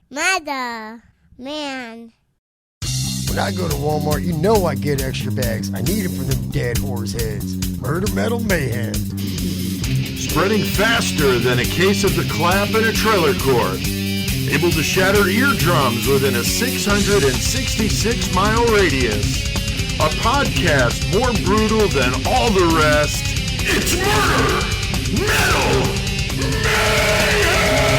Mother, man. When I go to Walmart, you know I get extra bags. I need it for them dead horse heads. Murder Metal Mayhem. Spreading faster than a case of the clap in a trailer court. Able to shatter eardrums within a 666-mile radius. A podcast more brutal than all the rest. It's Murder Metal Mayhem!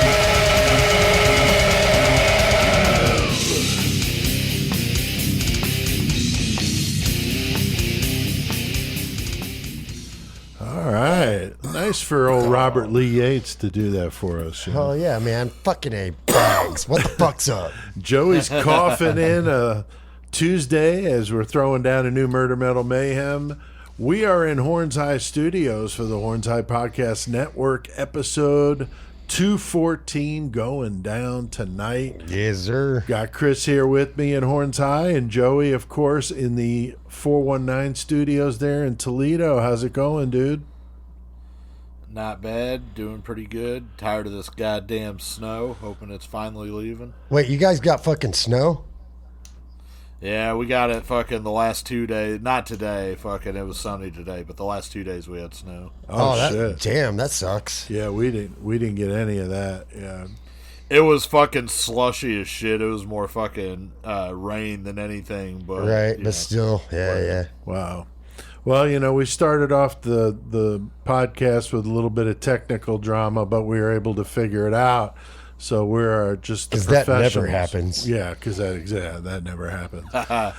All right. Nice for old Robert Lee Yates to do that for us. You know? Oh, yeah, man. Fucking A bags. What the fuck's up? Joey's coughing in a Tuesday as we're throwing down a new Murder Metal Mayhem. We are in Horns High Studios for the Horns High Podcast Network, episode 214 going down tonight. Yes, sir. Got Chris here with me in Horns High and Joey, of course, in the 419 studios there in Toledo. How's it going, dude? Not bad, doing pretty good. Tired of this goddamn snow, hoping it's finally leaving. Wait, you guys got fucking snow? Yeah, we got it fucking the last 2 days. Not today, fucking it was sunny today, but the last 2 days we had snow. Oh, shit. Damn, that sucks. Yeah, we didn't get any of that. Yeah. It was fucking slushy as shit. It was more fucking rain than anything, but Right, but still, yeah. Wow. Well, you know, we started off the podcast with a little bit of technical drama, but we were able to figure it out. So we're just the Because that never professionals. happens. Yeah, because that never happens. All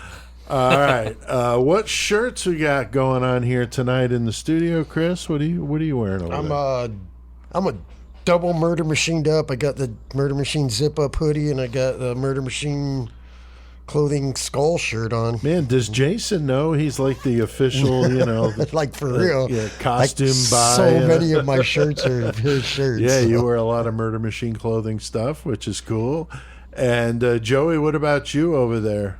right. What shirts we got going on here tonight in the studio, Chris? What are you wearing over there? I'm a double Murder Machined up. I got the Murder Machine zip up hoodie, and I got the Murder Machine clothing skull shirt on. Man, does Jason know he's like the official, you know, Like for real, costume buy? So many of my shirts are his shirts. Yeah, you wear a lot of Murder Machine clothing stuff, which is cool. And Joey, what about you over there?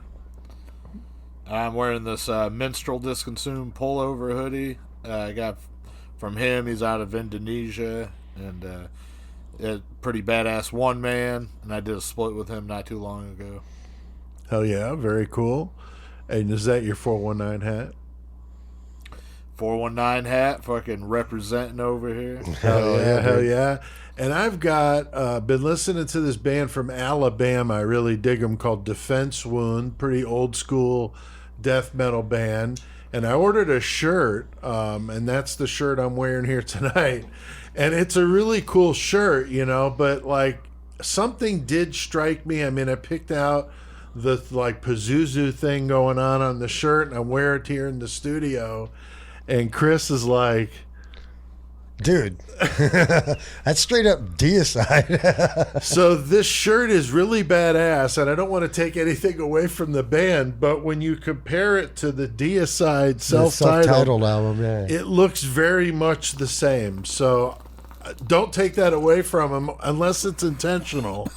I'm wearing this Minstrel Disconsumed pullover hoodie. I got from him. He's out of Indonesia, and a pretty badass one man. And I did a split with him not too long ago. Hell yeah, very cool. And is that your 419 hat? 419 hat, fucking representing over here. Hell yeah. And I've got been listening to this band from Alabama. I really dig them, called Defense Wound. Pretty old school death metal band. And I ordered a shirt, and that's the shirt I'm wearing here tonight. And it's a really cool shirt, you know, but like something did strike me. I mean, I picked out the like Pazuzu thing going on the shirt, and I wear it here in the studio. And Chris is like, dude, that's straight up deicide. so this shirt is really badass, and I don't want to take anything away from the band, but when you compare it to the deicide self-titled album, yeah. it looks very much the same. So don't take that away from him unless it's intentional.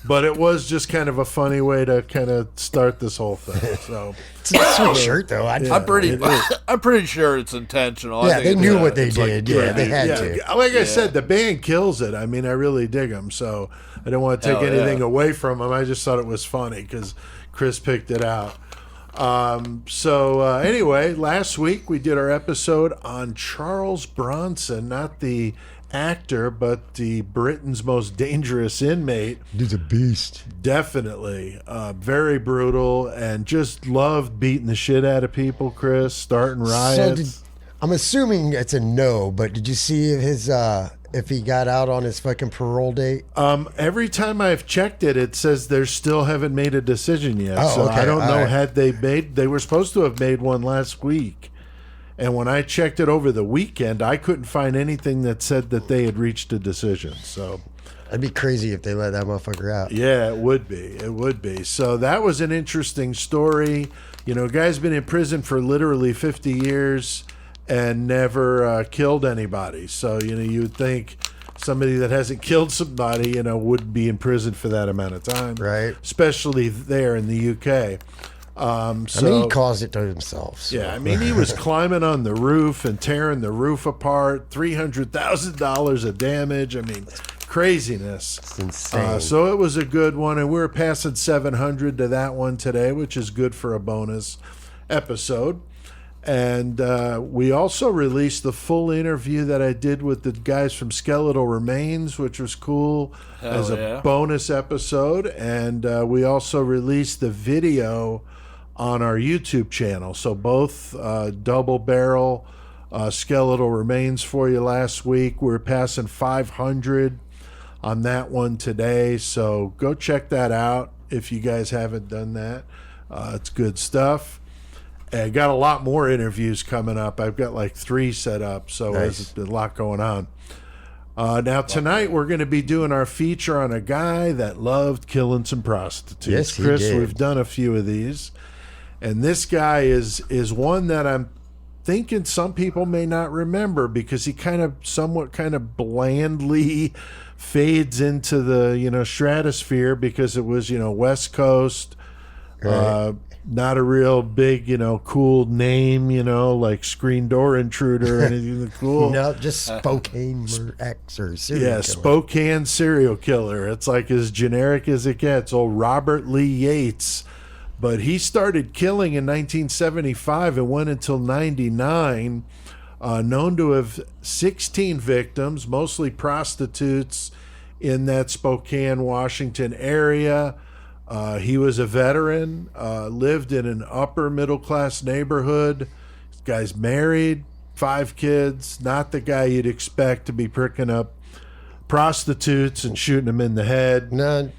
But it was just kind of a funny way to kind of start this whole thing. So It's a sweet shirt, though. I'm pretty sure it's intentional. Yeah, I think they knew it's, what they it's like- did. Yeah, they had to. Like I said, the band kills it. I mean, I really dig them. So I don't want to take Hell anything yeah. away from them. I just thought it was funny because Chris picked it out. Anyway, last week we did our episode on Charles Bronson, not the actor, but the Britain's most dangerous inmate. He's a beast. Definitely. Very brutal, and just loved beating the shit out of people, Chris, starting riots. I'm assuming it's a no, but did you see if he got out on his fucking parole date? Every time I've checked it, it says they still haven't made a decision yet. Oh, so okay. I don't know, All right. had they were supposed to have made one last week. And when I checked it over the weekend, I couldn't find anything that said that they had reached a decision. So That'd be crazy if they let that motherfucker out. yeah, it would be. It would be. So that was an interesting story. You know, guy's been in prison for literally 50 years and never killed anybody. So, you know, you would think somebody that hasn't killed somebody, you know, would be in prison for that amount of time. Right. Especially there in the UK. I mean, he caused it to himself. So. Yeah, I mean, he was climbing on the roof and tearing the roof apart, $300,000 of damage. I mean, craziness. It's insane. So it was a good one, and we were passing 700 to that one today, which is good for a bonus episode. And we also released the full interview that I did with the guys from Skeletal Remains, which was cool as a bonus episode. And we also released the video on our YouTube channel. So both double barrel Skeletal Remains for you last week. We were passing 500 on that one today. So go check that out if you guys haven't done that. It's good stuff. I got a lot more interviews coming up. I've got like 3 set up, so Nice. there's a lot going on. Now, tonight we're going to be doing our feature on a guy that loved killing some prostitutes. Yes, he Chris, did. we've done a few of these. And this guy is one that I'm thinking some people may not remember because he somewhat blandly fades into the, stratosphere because it was, West Coast, Right. not a real big, cool name, like Screen Door Intruder or anything cool. No, just Spokane X or serial killer. Spokane Serial Killer. It's like as generic as it gets. Old Robert Lee Yates. But he started killing in 1975 and went until 99. Known to have 16 victims, mostly prostitutes in that Spokane, Washington area. He was a veteran, lived in an upper middle class neighborhood. This guy's married, 5 kids, not the guy you'd expect to be pricking up prostitutes and shooting them in the head, No,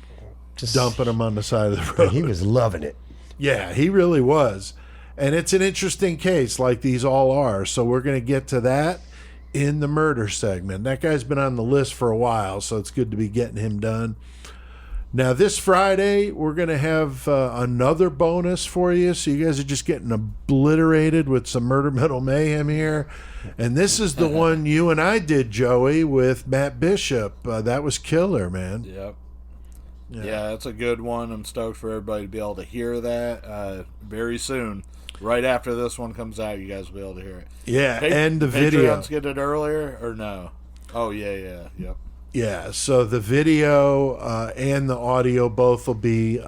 just dumping them on the side of the But road. he was loving it. Yeah, he really was. And it's an interesting case, like these all are. So we're going to get to that in the murder segment. That guy's been on the list for a while, so it's good to be getting him done. Now, this Friday, we're going to have another bonus for you. So you guys are just getting obliterated with some Murder Metal Mayhem here. And this is the one you and I did, Joey, with Matt Bishop. That was killer, man. Yep. Yeah, that's a good one. I'm stoked for everybody to be able to hear that very soon. Right after this one comes out, you guys will be able to hear it. Yeah, and the video. Patreons get it earlier or no? Oh, yeah. Yep. Yeah, so the video and the audio both will be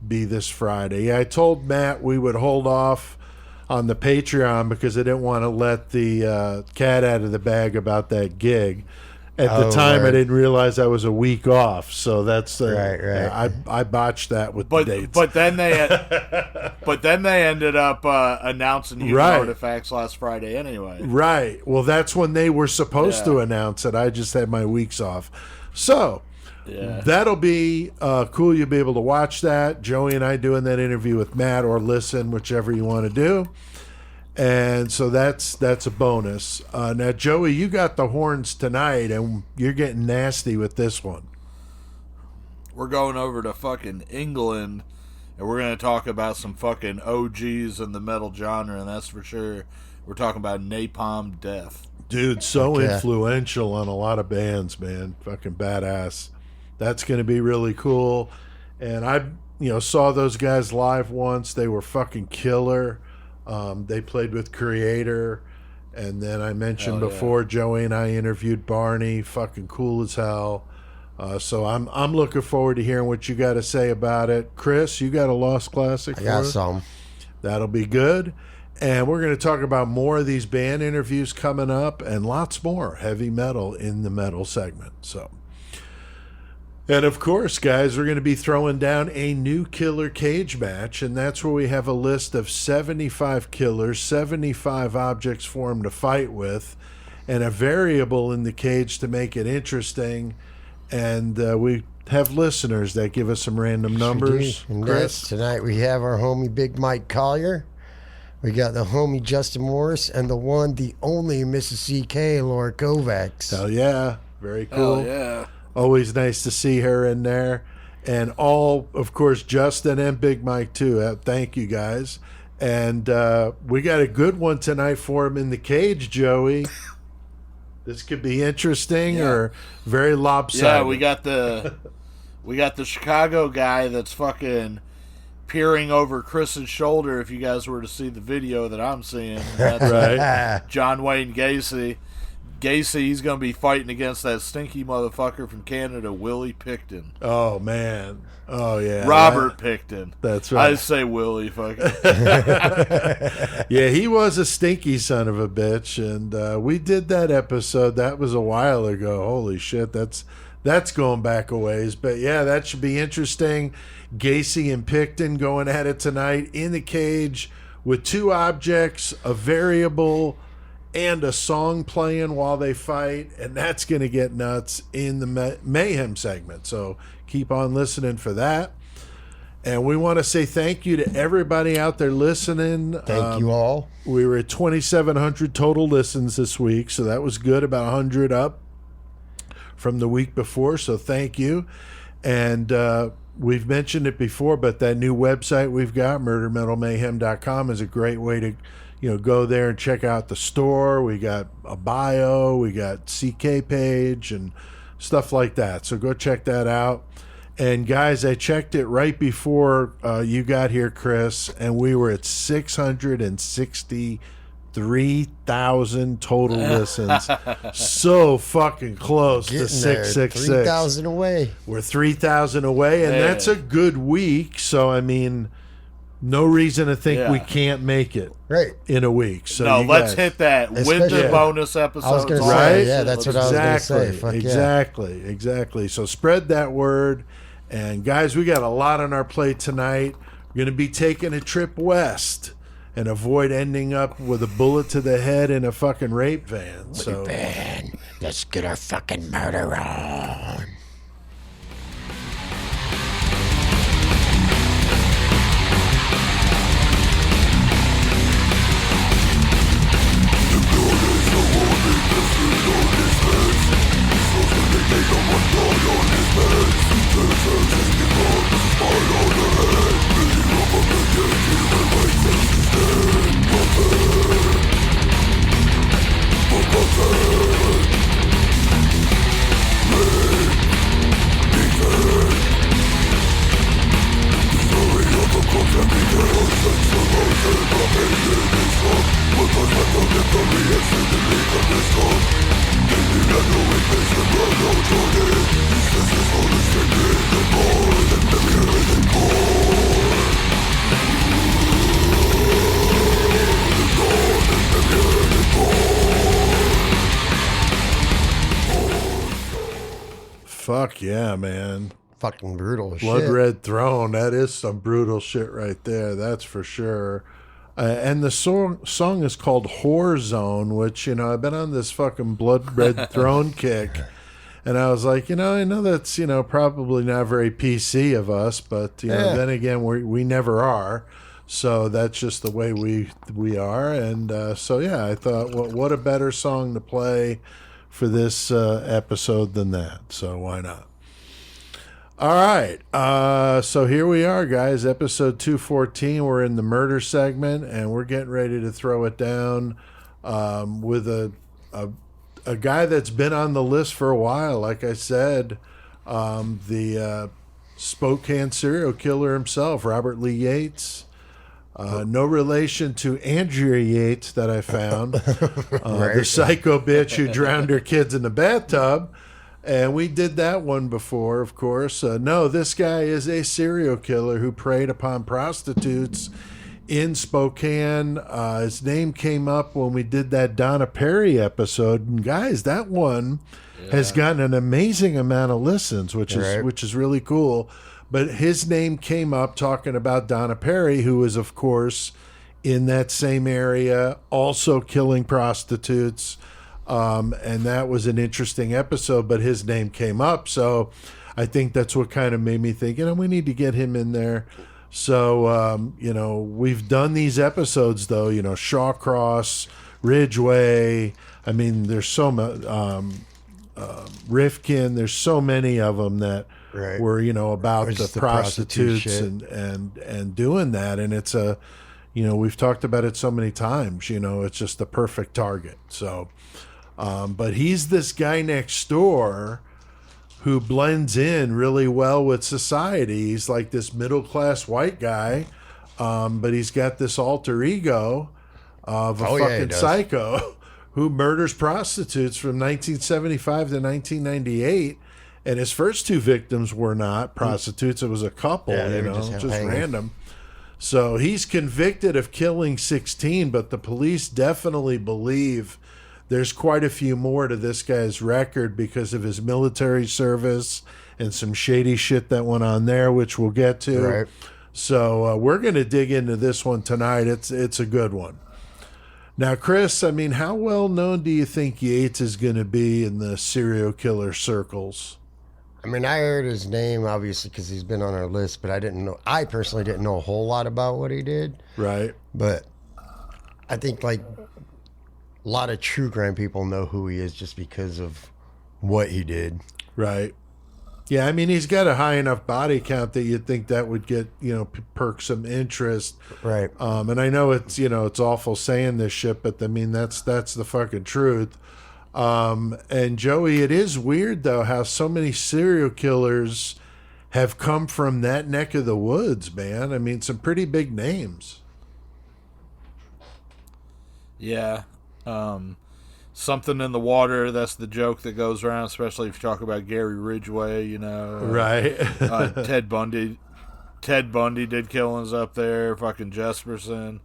this Friday. Yeah, I told Matt we would hold off on the Patreon because I didn't want to let the cat out of the bag about that gig. At the time, right. I didn't realize I was a week off, so that's Right. I botched that with the dates. But then they ended up announcing human Right. artifacts last Friday anyway. Right. Well, that's when they were supposed to announce it. I just had my weeks off. So that'll be cool. You'll be able to watch that. Joey and I doing that interview with Matt, or listen, whichever you want to do. And so that's a bonus. Now, Joey, you got the horns tonight, and you're getting nasty with this one. We're going over to fucking England, and we're going to talk about some fucking OGs in the metal genre, and that's for sure. We're talking about Napalm Death. Dude, so Okay. influential on a lot of bands, man. Fucking badass. That's going to be really cool. And I, saw those guys live once. They were fucking killer. They played with Creator. And then I mentioned before, Joey and I interviewed Barney. Fucking cool as hell. So I'm looking forward to hearing what you got to say about it. Chris, you got a Lost Classic I for got us? some. That'll be good. And we're going to talk about more of these band interviews coming up and lots more heavy metal in the metal segment. So, and of course, guys, we're going to be throwing down a new killer cage match. And that's where we have a list of 75 killers, 75 objects for them to fight with, and a variable in the cage to make it interesting. And we have listeners that give us some random numbers. And Chris? that's tonight we have our homie Big Mike Collier. We got the homie Justin Morris and the one, the only Mrs. CK, Laura Kovacs. Hell yeah. Very cool. Hell yeah. Always nice to see her in there. And all, of course, Justin and Big Mike, too. Thank you, guys. And we got a good one tonight for him in the cage, Joey. This could be interesting or very lopsided. Yeah, we got the Chicago guy that's fucking peering over Chris's shoulder. If you guys were to see the video that I'm seeing, that's Right. John Wayne Gacy. Gacy, he's going to be fighting against that stinky motherfucker from Canada, Willie Picton. Oh, man. Oh, yeah. Robert Picton. That's right. I say Willie, fucking. Yeah, he was a stinky son of a bitch, and we did that episode. That was a while ago. Holy shit, that's going back a ways. But yeah, that should be interesting. Gacy and Picton going at it tonight in the cage with two objects, a variable, and a song playing while they fight, and that's going to get nuts in the Mayhem segment. So keep on listening for that. And we want to say thank you to everybody out there listening. Thank you all. We were at 2,700 total listens this week, so that was good, about 100 up from the week before, so thank you. And we've mentioned it before, but that new website we've got, murdermetalmayhem.com, is a great way to go there and check out the store. We got a bio, we got CK page and stuff like that. So go check that out. And guys, I checked it right before you got here, Chris, and we were at 663,000 total listens. So fucking close to 666. 3,000 away. We're 3,000 away, and that's a good week. So, I mean, no reason to think we can't make it in a week. So no, let's hit that winter bonus episode. I was going to say, that's what I was going to say. Fuck Exactly. So spread that word. And guys, we got a lot on our plate tonight. We're going to be taking a trip west and avoid ending up with a bullet to the head in a fucking rape van. Let's get our fucking murder on. Fuck yeah, man. Fucking brutal as Blood shit. Red Throne. That is some brutal shit right there. That's for sure. And the song is called Whore Zone, which, I've been on this fucking Blood Red Throne kick. And I was like, I know that's, probably not very PC of us, but, then again, we never are. So that's just the way we are. And so, yeah, I thought, what a better song to play for this episode than that. So why not? All right. So here we are, guys. Episode 214. We're in the murder segment, and we're getting ready to throw it down with a guy that's been on the list for a while. Like I said, the Spokane Serial Killer himself, Robert Lee Yates. No relation to Andrea Yates that I found, the psycho bitch who drowned her kids in the bathtub. And we did that one before, of course. No, this guy is a serial killer who preyed upon prostitutes in Spokane. His name came up when we did that Donna Perry episode. And guys, that one has gotten an amazing amount of listens, which is really cool. But his name came up talking about Donna Perry, who is, of course, in that same area, also killing prostitutes. And that was an interesting episode, but his name came up. So I think that's what kind of made me think, we need to get him in there. So, we've done these episodes, though, Shawcross, Ridgeway. I mean, there's so much, Rifkin, there's so many of them that were, about the prostitutes and doing that. And it's we've talked about it so many times, it's just the perfect target. So, but he's this guy next door who blends in really well with society. He's like this middle-class white guy, but he's got this alter ego of a fucking psycho who murders prostitutes from 1975 to 1998. And his first two victims were not prostitutes. It was a couple, they were just hanging. random. So he's convicted of killing 16, but the police definitely believe there's quite a few more to this guy's record because of his military service and some shady shit that went on there, which we'll get to. Right. So we're going to dig into this one tonight. It's a good one. Now, Chris, I mean, how well known do you think Yates is going to be in the serial killer circles? I mean, I heard his name, obviously, because he's been on our list, but I personally didn't know a whole lot about what he did. Right. But I think, like, a lot of true crime people know who he is just because of what he did. Right. Yeah, I mean, he's got a high enough body count that you'd think that would get, perk some interest. Right. And I know it's, it's awful saying this shit, but I mean, that's the fucking truth. And Joey, it is weird though how so many serial killers have come from that neck of the woods, man. I mean, some pretty big names. Yeah. Something in the water, that's the joke that goes around, especially if you talk about Gary Ridgway, Right. Ted Bundy did killings up there, fucking Jesperson.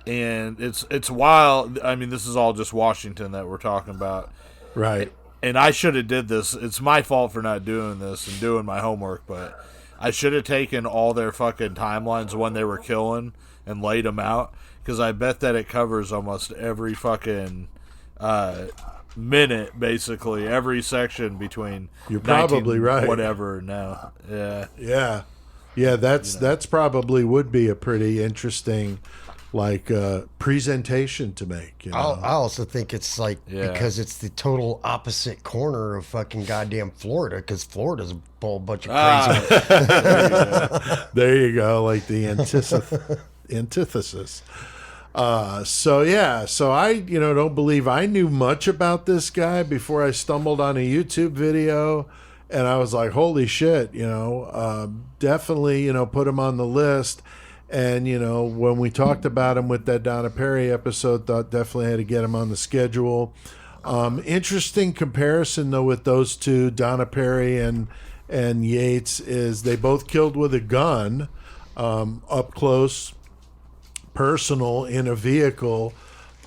And it's wild. I mean, this is all just Washington that we're talking about. Right. And I should have did this. It's my fault for not doing this and doing my homework, but I should have taken all their fucking timelines when they were killing and laid them out, because I bet that it covers almost every fucking minute, basically every section between. You're probably right. Whatever now. Yeah. Yeah. That's probably would be a pretty interesting presentation to make. I also think it's because it's the total opposite corner of fucking goddamn Florida, because Florida's a whole bunch of crazy. There you go, like the antithesis. So I don't believe I knew much about this guy before I stumbled on a YouTube video, and I was like, holy shit, definitely put him on the list. And, when we talked about him with that Donna Perry episode, thought definitely had to get him on the schedule. Interesting comparison, though, with those two, Donna Perry and Yates, is they both killed with a gun, up close, personal, in a vehicle,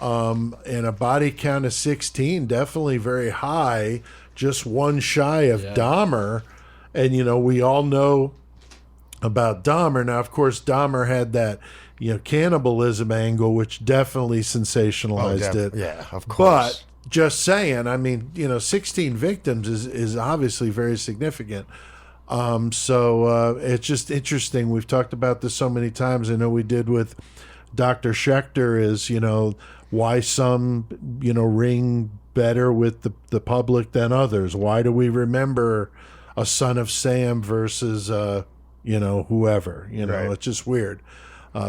and a body count of 16, definitely very high, just one shy of Dahmer. And, we all know about Dahmer. Now, of course, Dahmer had that, cannibalism angle, which definitely sensationalized it. Yeah, of course. But just saying, I mean, 16 victims is obviously very significant. So it's just interesting. We've talked about this so many times. I know we did with Dr. Schechter, is, why some, ring better with the public than others. Why do we remember a Son of Sam versus whoever, Right. It's just weird.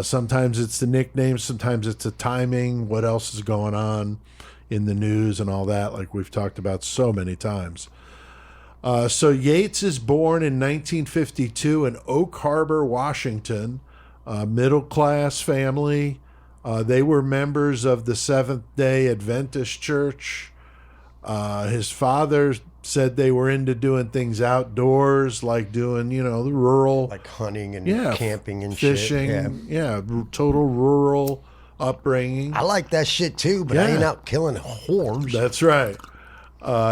Sometimes it's the nickname, sometimes it's the timing, what else is going on in the news and all that, like we've talked about so many times. So Yates is born in 1952 in Oak Harbor, Washington, middle-class family. They were members of the Seventh-day Adventist Church. His father said they were into doing things outdoors, like doing, the rural, Like hunting and yeah, camping and fishing. shit. Total rural upbringing. I like that shit too, but I ain't out killing whores. That's right.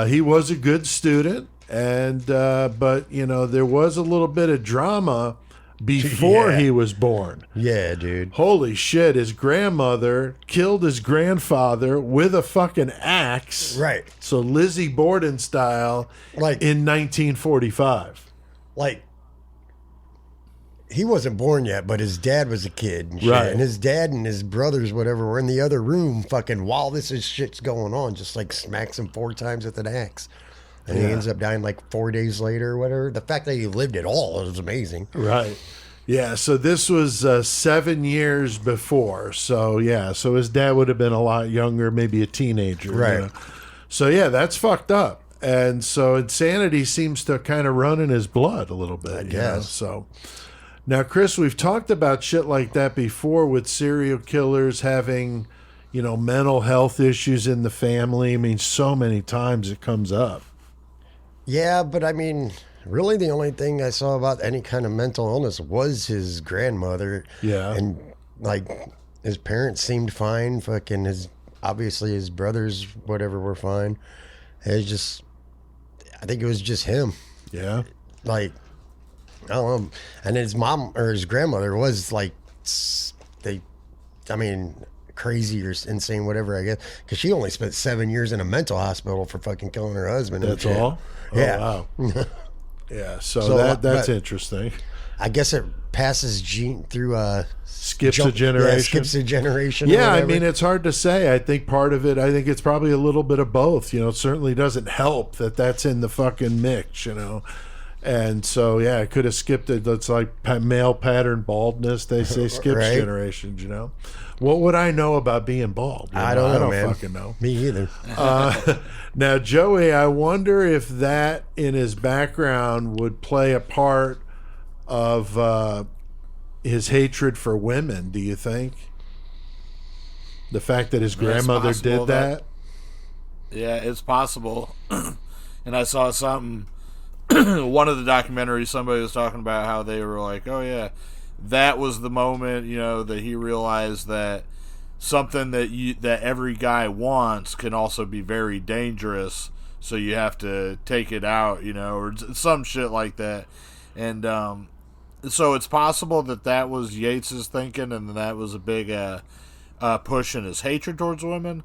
He was a good student, and but there was a little bit of drama before he was born. Yeah, dude. Holy shit, his grandmother killed his grandfather with a fucking axe. Right. So Lizzie Borden style, Like- in 1945. Like, he wasn't born yet, but his dad was a kid and shit. Right. And his dad and his brothers, whatever, were in the other room fucking while shit's going on, just like smacks him 4 times with an axe. And he ends up dying like 4 days later or whatever. The fact that he lived at all was amazing. Right. Yeah, so this was 7 years before. So, so his dad would have been a lot younger, maybe a teenager. Right. So, that's fucked up. And so insanity seems to kind of run in his blood a little bit. I guess. So, now, Chris, we've talked about shit like that before with serial killers having, mental health issues in the family. I mean, so many times it comes up. Yeah, but I mean, really the only thing I saw about any kind of mental illness was his grandmother. Yeah. And like his parents seemed fine. Fucking obviously his brothers, whatever, were fine. I think it was just him. Yeah. Like, I don't know. And his mom or his grandmother was like, crazy or insane, whatever, I guess. Because she only spent 7 years in a mental hospital for fucking killing her husband. That's all? Yeah. Oh, wow. Yeah, so that's interesting. I guess it passes gene through skips a generation. Yeah, skips a generation. Yeah, I mean, it's hard to say. I think part of it, it's probably a little bit of both. It certainly doesn't help that that's in the fucking mix, And so, yeah, it could have skipped it. That's like male pattern baldness. They say skips Right. generations, What would I know about being bald? I don't know, I don't man. fucking know. Me either. Now, Joey, I wonder if that in his background would play a part of his hatred for women, do you think? The fact that his grandmother did that? Yeah, it's possible. And I saw something, one of the documentaries, somebody was talking about how they were like, oh yeah, that was the moment, that he realized that something that every guy wants can also be very dangerous, so you have to take it out, or some shit like that. And so it's possible that was Yates's thinking, and that was a big push in his hatred towards women.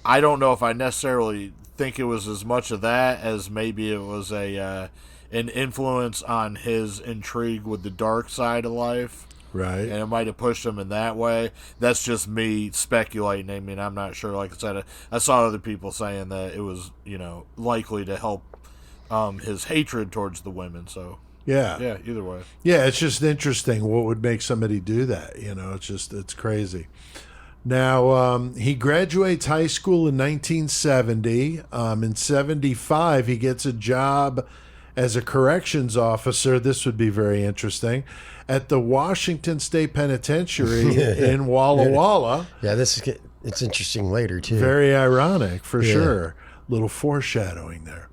I don't know if I necessarily think it was as much of that as maybe it was an influence on his intrigue with the dark side of life. Right. And it might have pushed him in that way. That's just me speculating. I mean, I'm not sure. Like I said, I saw other people saying that it was, likely to help his hatred towards the women. So, yeah, either way. Yeah, it's just interesting what would make somebody do that. It's crazy. Now, he graduates high school in 1970. In 75, he gets a job as a corrections officer. This would be very interesting. At the Washington State Penitentiary in Walla Walla. Yeah, it's interesting later, too. Very ironic, for sure. Little foreshadowing there.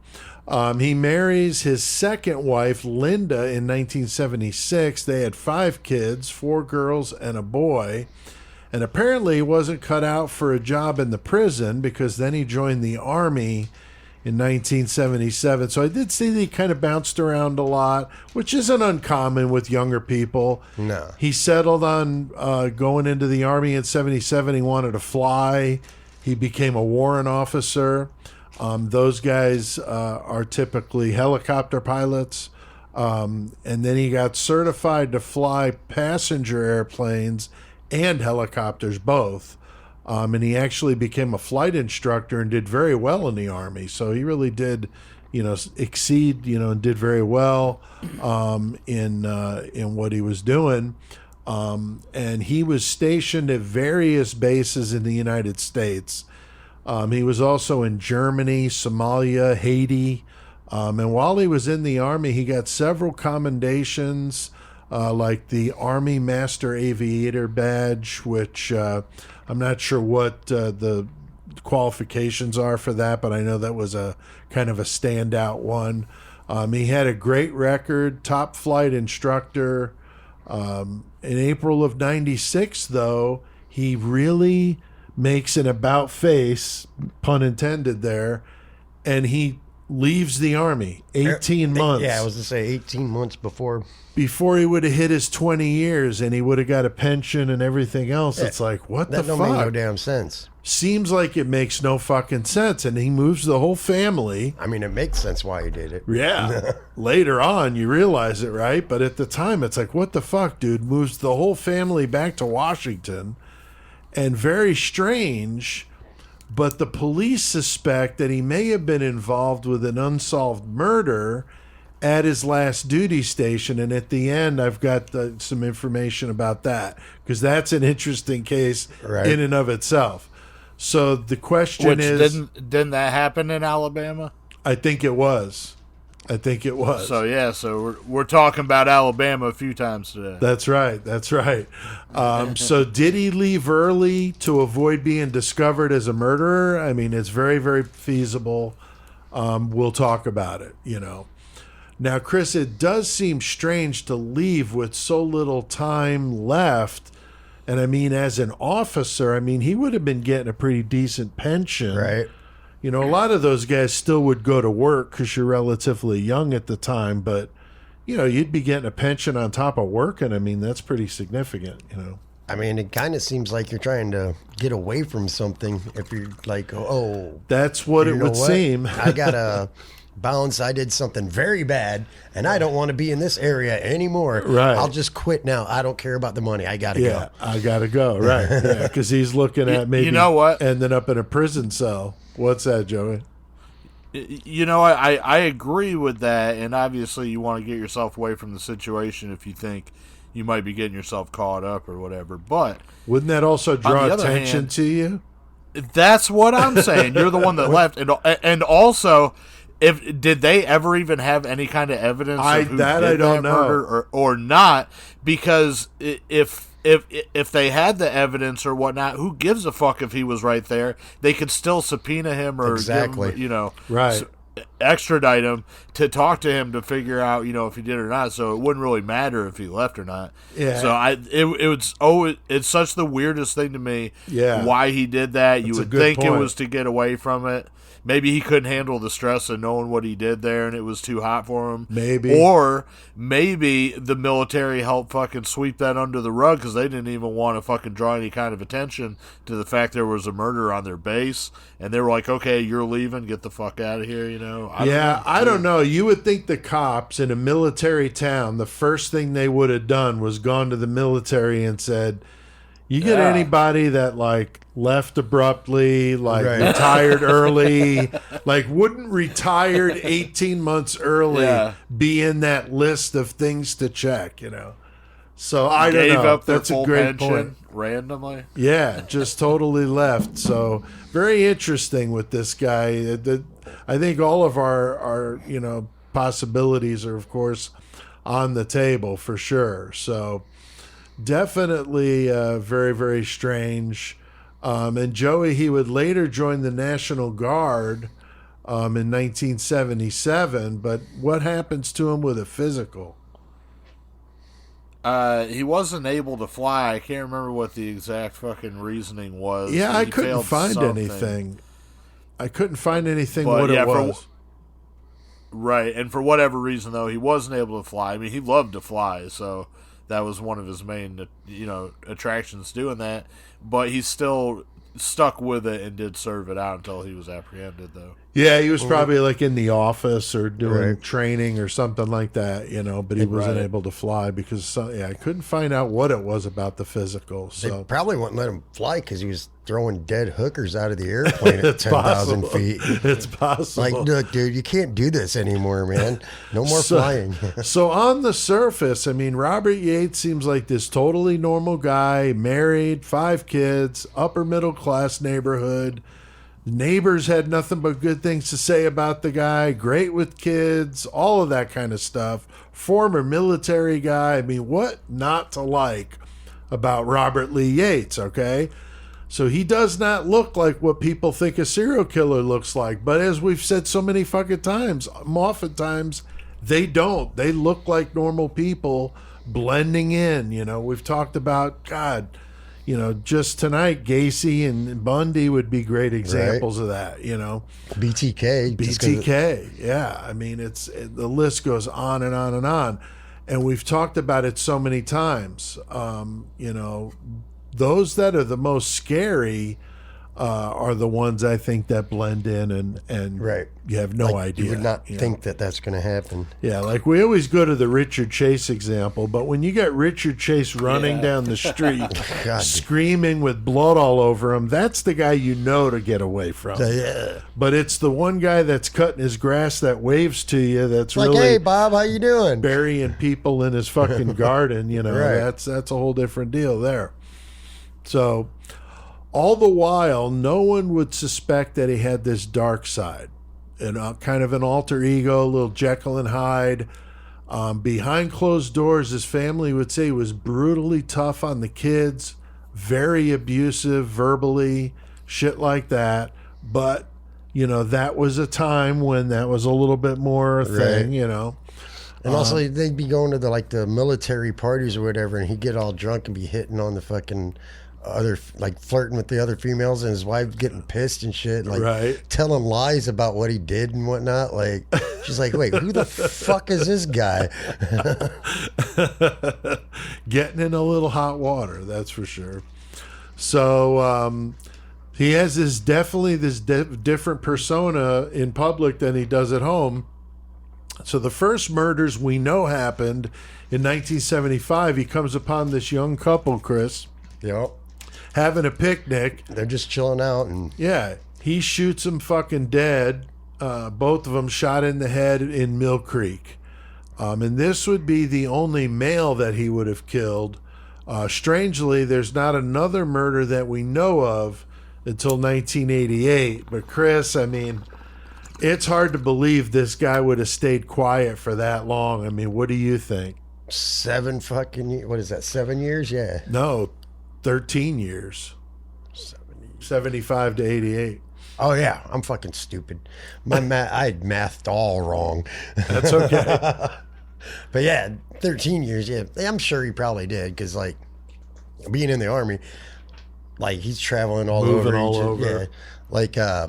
He marries his second wife, Linda, in 1976. They had 5 kids, 4 girls and a boy. And apparently he wasn't cut out for a job in the prison, because then he joined the Army in 1977. So I did see that he kind of bounced around a lot, which isn't uncommon with younger people. No. He settled on going into the Army in 77. He wanted to fly. He became a warrant officer. Those guys are typically helicopter pilots. And then he got certified to fly passenger airplanes and helicopters both. And he actually became a flight instructor and did very well in the Army. So he really did, exceed, and did very well in what he was doing. And he was stationed at various bases in the United States. He was also in Germany, Somalia, Haiti. And while he was in the Army, he got several commendations, like the Army Master Aviator Badge, which I'm not sure what the qualifications are for that, but I know that was a kind of a standout one. He had a great record, top flight instructor. In April of 96, though, he really makes an about face, pun intended there, and he leaves the Army 18 months. Yeah, I was to say 18 months before he would have hit his 20 years, and he would have got a pension and everything else. It's like, what the fuck? That don't make no damn sense. Seems like it makes no fucking sense, and he moves the whole family. I mean, it makes sense why he did it. Yeah. Later on, you realize it, right? But at the time, it's like, what the fuck, dude? Moves the whole family back to Washington. And very strange, but the police suspect that he may have been involved with an unsolved murder at his last duty station. And at the end, I've got some information about that, because that's an interesting case in and of itself. So the question is... Didn't that happen in Alabama? I think it was. I think it was. So yeah, so we're talking about Alabama a few times today. That's right. So did he leave early to avoid being discovered as a murderer? I mean, it's very, very feasible. We'll talk about it, Now, Chris, it does seem strange to leave with so little time left. And I mean, as an officer, he would have been getting a pretty decent pension. Right. A lot of those guys still would go to work because you're relatively young at the time, but, you'd be getting a pension on top of working. That's pretty significant, It kind of seems like you're trying to get away from something if you're like, oh. That's what it would seem. I got to bounce. I did something very bad, and I don't want to be in this area anymore. Right. I'll just quit now. I don't care about the money. I got to go. I got to go. Right. Yeah, because he's looking at maybe ending up in a prison cell. What's that, Joey? I agree with that, and obviously you want to get yourself away from the situation if you think you might be getting yourself caught up or whatever. But wouldn't that also draw attention to you? That's what I'm saying. You're the one that left, and also, did they ever even have any kind of evidence of who did that murder or not? Because if they had the evidence or whatnot, who gives a fuck if he was right there? They could still subpoena him or give him, right. Extradite him to talk to him to figure out, if he did or not. So it wouldn't really matter if he left or not. Yeah. So it's such the weirdest thing to me. Yeah. Why he did that? You would think point. It was to get away from it. Maybe he couldn't handle the stress of knowing what he did there and it was too hot for him. Maybe. Or maybe the military helped fucking sweep that under the rug because they didn't even want to fucking draw any kind of attention to the fact there was a murder on their base. And they were like, okay, you're leaving. Get the fuck out of here, I don't know. You would think the cops in a military town, the first thing they would have done was gone to the military and said, you get anybody that left abruptly, retired early, wouldn't retired 18 months early be in that list of things to check, So I don't know. Gave up their That's full a great pension point. randomly. Yeah, just totally left. So very interesting with this guy. I think all of our possibilities are, of course, on the table for sure. So definitely very, very strange. And Joey, he would later join the National Guard in 1977. But what happens to him with a physical? He wasn't able to fly. I can't remember what the exact fucking reasoning was. Yeah, I couldn't find anything. What it was. Right, and for whatever reason, though, he wasn't able to fly. He loved to fly, so that was one of his main, attractions doing that. But he still stuck with it and did serve it out until he was apprehended, though. Yeah, he was probably in the office or doing training or something like that, but he wasn't able to fly because, I couldn't find out what it was about the physical. So they probably wouldn't let him fly because he was throwing dead hookers out of the airplane at 10,000 feet. It's possible. Look, dude, you can't do this anymore, man. No more flying. So on the surface, Robert Yates seems like this totally normal guy, married, 5 kids, upper middle class neighborhood. Neighbors had nothing but good things to say about the guy. Great with kids, all of that kind of stuff. Former military guy. What not to like about Robert Lee Yates, okay? So he does not look like what people think a serial killer looks like. But as we've said so many fucking times, oftentimes they don't. They look like normal people blending in. We've talked about, God, just tonight, Gacy and Bundy would be great examples of that, BTK. Yeah. The list goes on and on and on. And we've talked about it so many times. Those that are the most scary are the ones I think that blend in and you have no idea. You would not think that that's going to happen. Yeah, we always go to the Richard Chase example, but when you get Richard Chase running down the street, screaming with blood all over him, that's the guy to get away from. But it's the one guy that's cutting his grass that waves to you that's really hey, Bob, how you doing? Burying people in his fucking garden, that's a whole different deal there. So all the while, no one would suspect that he had this dark side. kind of an alter ego, a little Jekyll and Hyde. Behind closed doors, his family would say he was brutally tough on the kids, very abusive verbally, shit like that. But, that was a time when that was a little bit more a thing, And also, they'd be going to the military parties or whatever, and he'd get all drunk and be hitting on the fucking other, flirting with the other females, and his wife getting pissed and shit, telling lies about what he did and whatnot. She's like, wait, who the fuck is this guy? Getting in a little hot water, that's for sure. So he has this different persona in public than he does at home. So the first murders we know happened in 1975. He comes upon this young couple, Chris. Yep. Having a picnic. They're just chilling out. And yeah, he shoots them fucking dead. Both of them shot in the head in Mill Creek. And this would be the only male that he would have killed. Strangely, there's not another murder that we know of until 1988. But Chris, I mean, it's hard to believe this guy would have stayed quiet for that long. I mean, what do you think? 7 fucking, what is that, 7 years? Yeah. No, 13 years. 75 to 88. Oh, yeah. I'm fucking stupid. I had mathed all wrong. That's okay. But yeah, 13 years, yeah. I'm sure he probably did, because, being in the Army, he's traveling all Moving over. all Egypt. over. Yeah.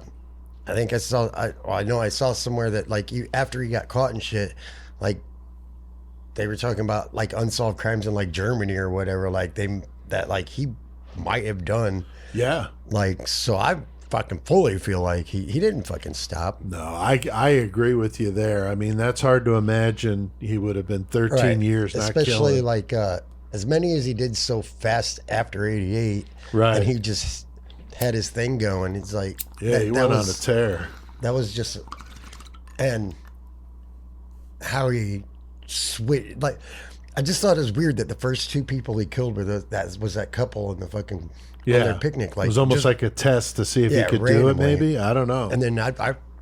I think I saw somewhere that after he got caught and shit, they were talking about unsolved crimes in Germany or whatever, he might have done. Yeah. So I fucking fully feel like he didn't fucking stop. No, I agree with you there. I mean, that's hard to imagine he would have been 13 years not especially killing. as many as he did so fast after 88. Right. And he just had his thing going. It's he went on a tear. That was just, and how he switched. I just thought it was weird that the first 2 people he killed were that couple in the fucking on their picnic. It was almost like a test to see if he could do it. Maybe, I don't know. And then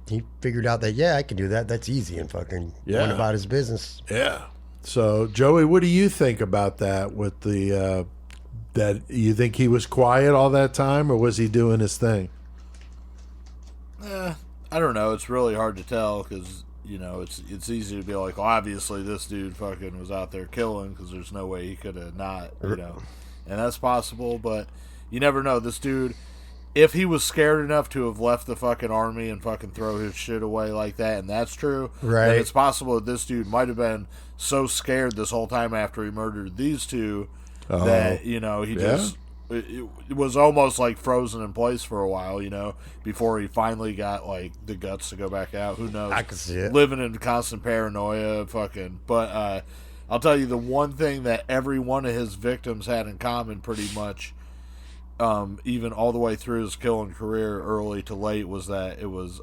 he figured out that I can do that. That's easy, and fucking went about his business. Yeah. So Joey, what do you think about that? With the that you think he was quiet all that time, or was he doing his thing? I don't know. It's really hard to tell because it's easy to be like, well, obviously this dude fucking was out there killing because there's no way he could have not, and that's possible. But you never know. This dude, if he was scared enough to have left the fucking Army and fucking throw his shit away like that, and that's true, right? Then it's possible that this dude might have been so scared this whole time after he murdered these 2 that he just it was almost frozen in place for a while, before he finally got the guts to go back out. Who knows? I can see it. Living in constant paranoia, fucking. But I'll tell you the one thing that every one of his victims had in common, pretty much, even all the way through his killing career, early to late, was that it was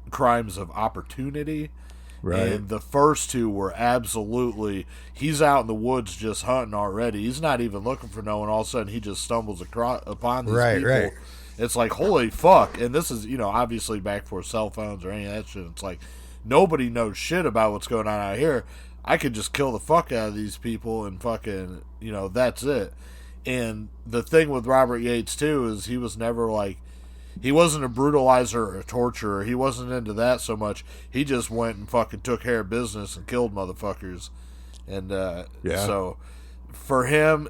crimes of opportunity. Right. And the first 2 were absolutely, he's out in the woods just hunting already. He's not even looking for no one. All of a sudden, he just stumbles upon these people. Right. It's holy fuck. And this is, obviously back before cell phones or any of that shit. It's nobody knows shit about what's going on out here. I could just kill the fuck out of these people and fucking, that's it. And the thing with Robert Yates, too, is he was never he wasn't a brutalizer or a torturer. He wasn't into that so much. He just went and fucking took care of business and killed motherfuckers. And so for him,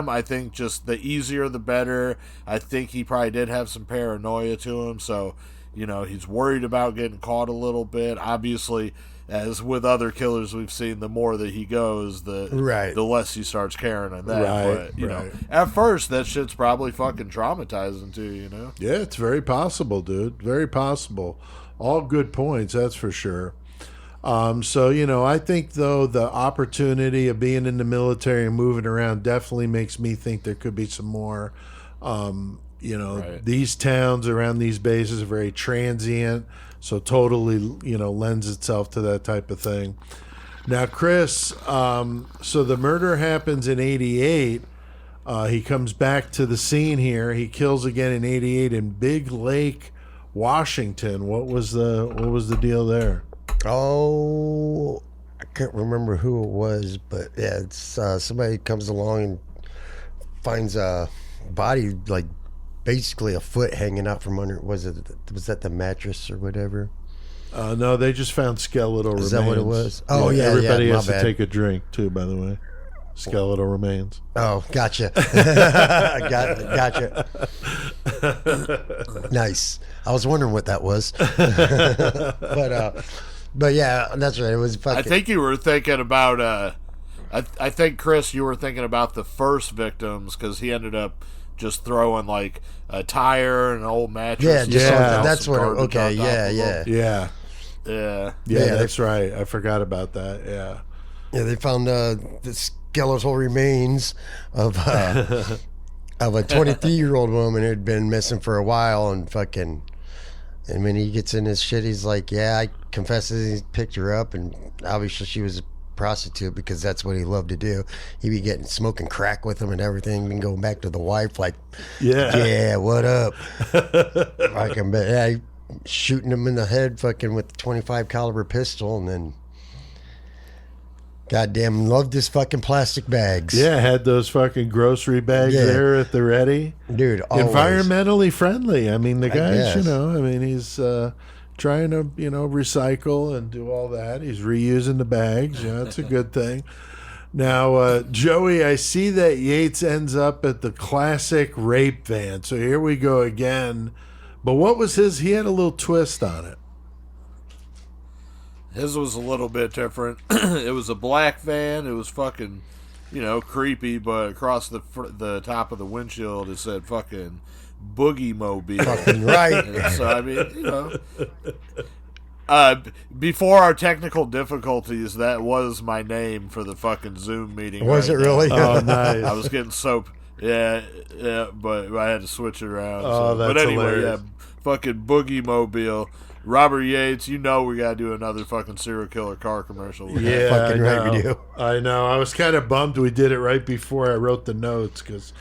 I think just the easier the better. I think he probably did have some paranoia to him. So, he's worried about getting caught a little bit. Obviously, as with other killers we've seen, the more that he goes, the less he starts caring on that. Right, but, you know, at first, that shit's probably fucking traumatizing too, you know? Yeah, it's very possible, dude. Very possible. All good points, that's for sure. So, you know, I think, though, the opportunity of being in the military and moving around definitely makes me think there could be some more. These towns around these bases are very transient, so totally, lends itself to that type of thing. Now, Chris, so the murder happens in 88. He comes back to the scene here. He kills again in 88 in Big Lake, Washington. What was the deal there? Oh, I can't remember who it was, but yeah, it's somebody comes along and finds a body, like basically a foot hanging out from under. Was that the mattress or whatever? No, they just found skeletal remains. Is that what it was? Oh yeah, everybody my has to bad. take a drink too. By the way, skeletal remains. Oh, gotcha. Gotcha. Nice. I was wondering what that was. But yeah, that's right. It was fucking. I think you were thinking about. I think Chris, you were thinking about the first victims because he ended up just throwing like a tire and an old mattress. Yeah, just Yeah. that's what. garbage Okay, on top yeah, of yeah, them. Yeah, Yeah. yeah, that's right. I forgot about that. Yeah. yeah. They found the skeletal remains of a 23-year-old woman who had been missing for a while, and fucking. And when he gets in his shit, he's like, "Yeah, I confesses he picked her up, and obviously she was a prostitute because that's what he loved to do. He'd be getting smoking crack with him and everything, and going back to the wife like, yeah, what up? Fucking, but yeah, shooting him in the head, fucking with the 25 caliber pistol, and then." Goddamn, loved his fucking plastic bags. Yeah, had those fucking grocery bags there at the ready. Dude, always. Environmentally friendly. I mean, the guy's, guess. he's trying to, recycle and do all that. He's reusing the bags. Yeah, that's a good thing. Now, Joey, I see that Yates ends up at the classic rape van. So here we go again. But what was his? He had a little twist on it. His was a little bit different. It was a black van. It was fucking, creepy. But across the top of the windshield, it said fucking Boogie Mobile. Fucking right. And so I mean, before our technical difficulties, that was my name for the fucking Zoom meeting. Was right it really? now. Oh, nice. I was getting soap. Yeah, but I had to switch it around. Oh, that's but anyway, hilarious. fucking Boogie Mobile. Robert Yates, we got to do another fucking serial killer car commercial. Yeah, Fucking I right we know. do. I know. I was kind of bummed we did it right before I wrote the notes because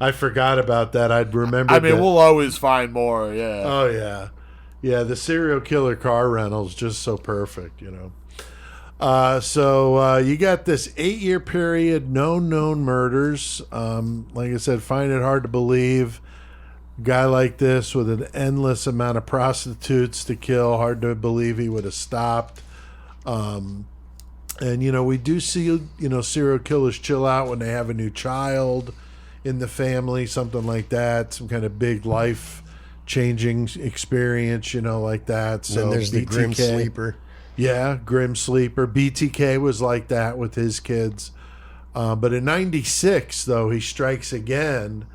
I forgot about that. I'd remembered. I mean, we'll always find more, yeah. Oh, yeah. Yeah, the serial killer car rental's just so perfect, So you got this 8-year period, no known murders. Like I said, find it hard to believe. Guy like this with an endless amount of prostitutes to kill, hard to believe he would have stopped. And we do see serial killers chill out when they have a new child in the family, something like that, some kind of big life changing experience, like that. So Then there's the Grim Sleeper. Yeah, Grim Sleeper. BTK was like that with his kids. But in 96, though, he strikes again.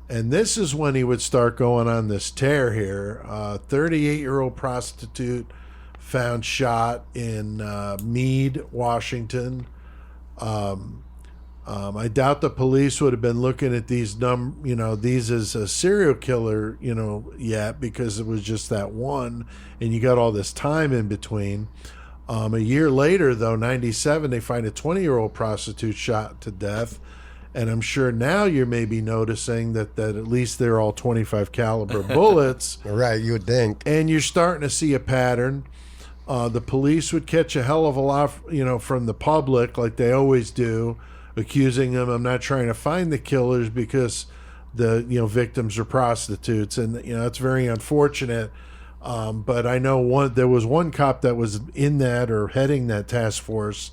And this is when he would start going on this tear here. 38-year-old prostitute found shot in Meade, Washington. I doubt the police would have been looking at these these as a serial killer, yet, because it was just that one, and you got all this time in between. A year later, though, 97, they find a 20-year-old prostitute shot to death. And I'm sure now you're maybe noticing that at least they're all 25 caliber bullets. Right, you would think. And you're starting to see a pattern. The police would catch a hell of a lot, from the public, like they always do, accusing them. I'm not trying to find the killers because the victims are prostitutes, and it's very unfortunate. But I know there was one cop that was in that or heading that task force.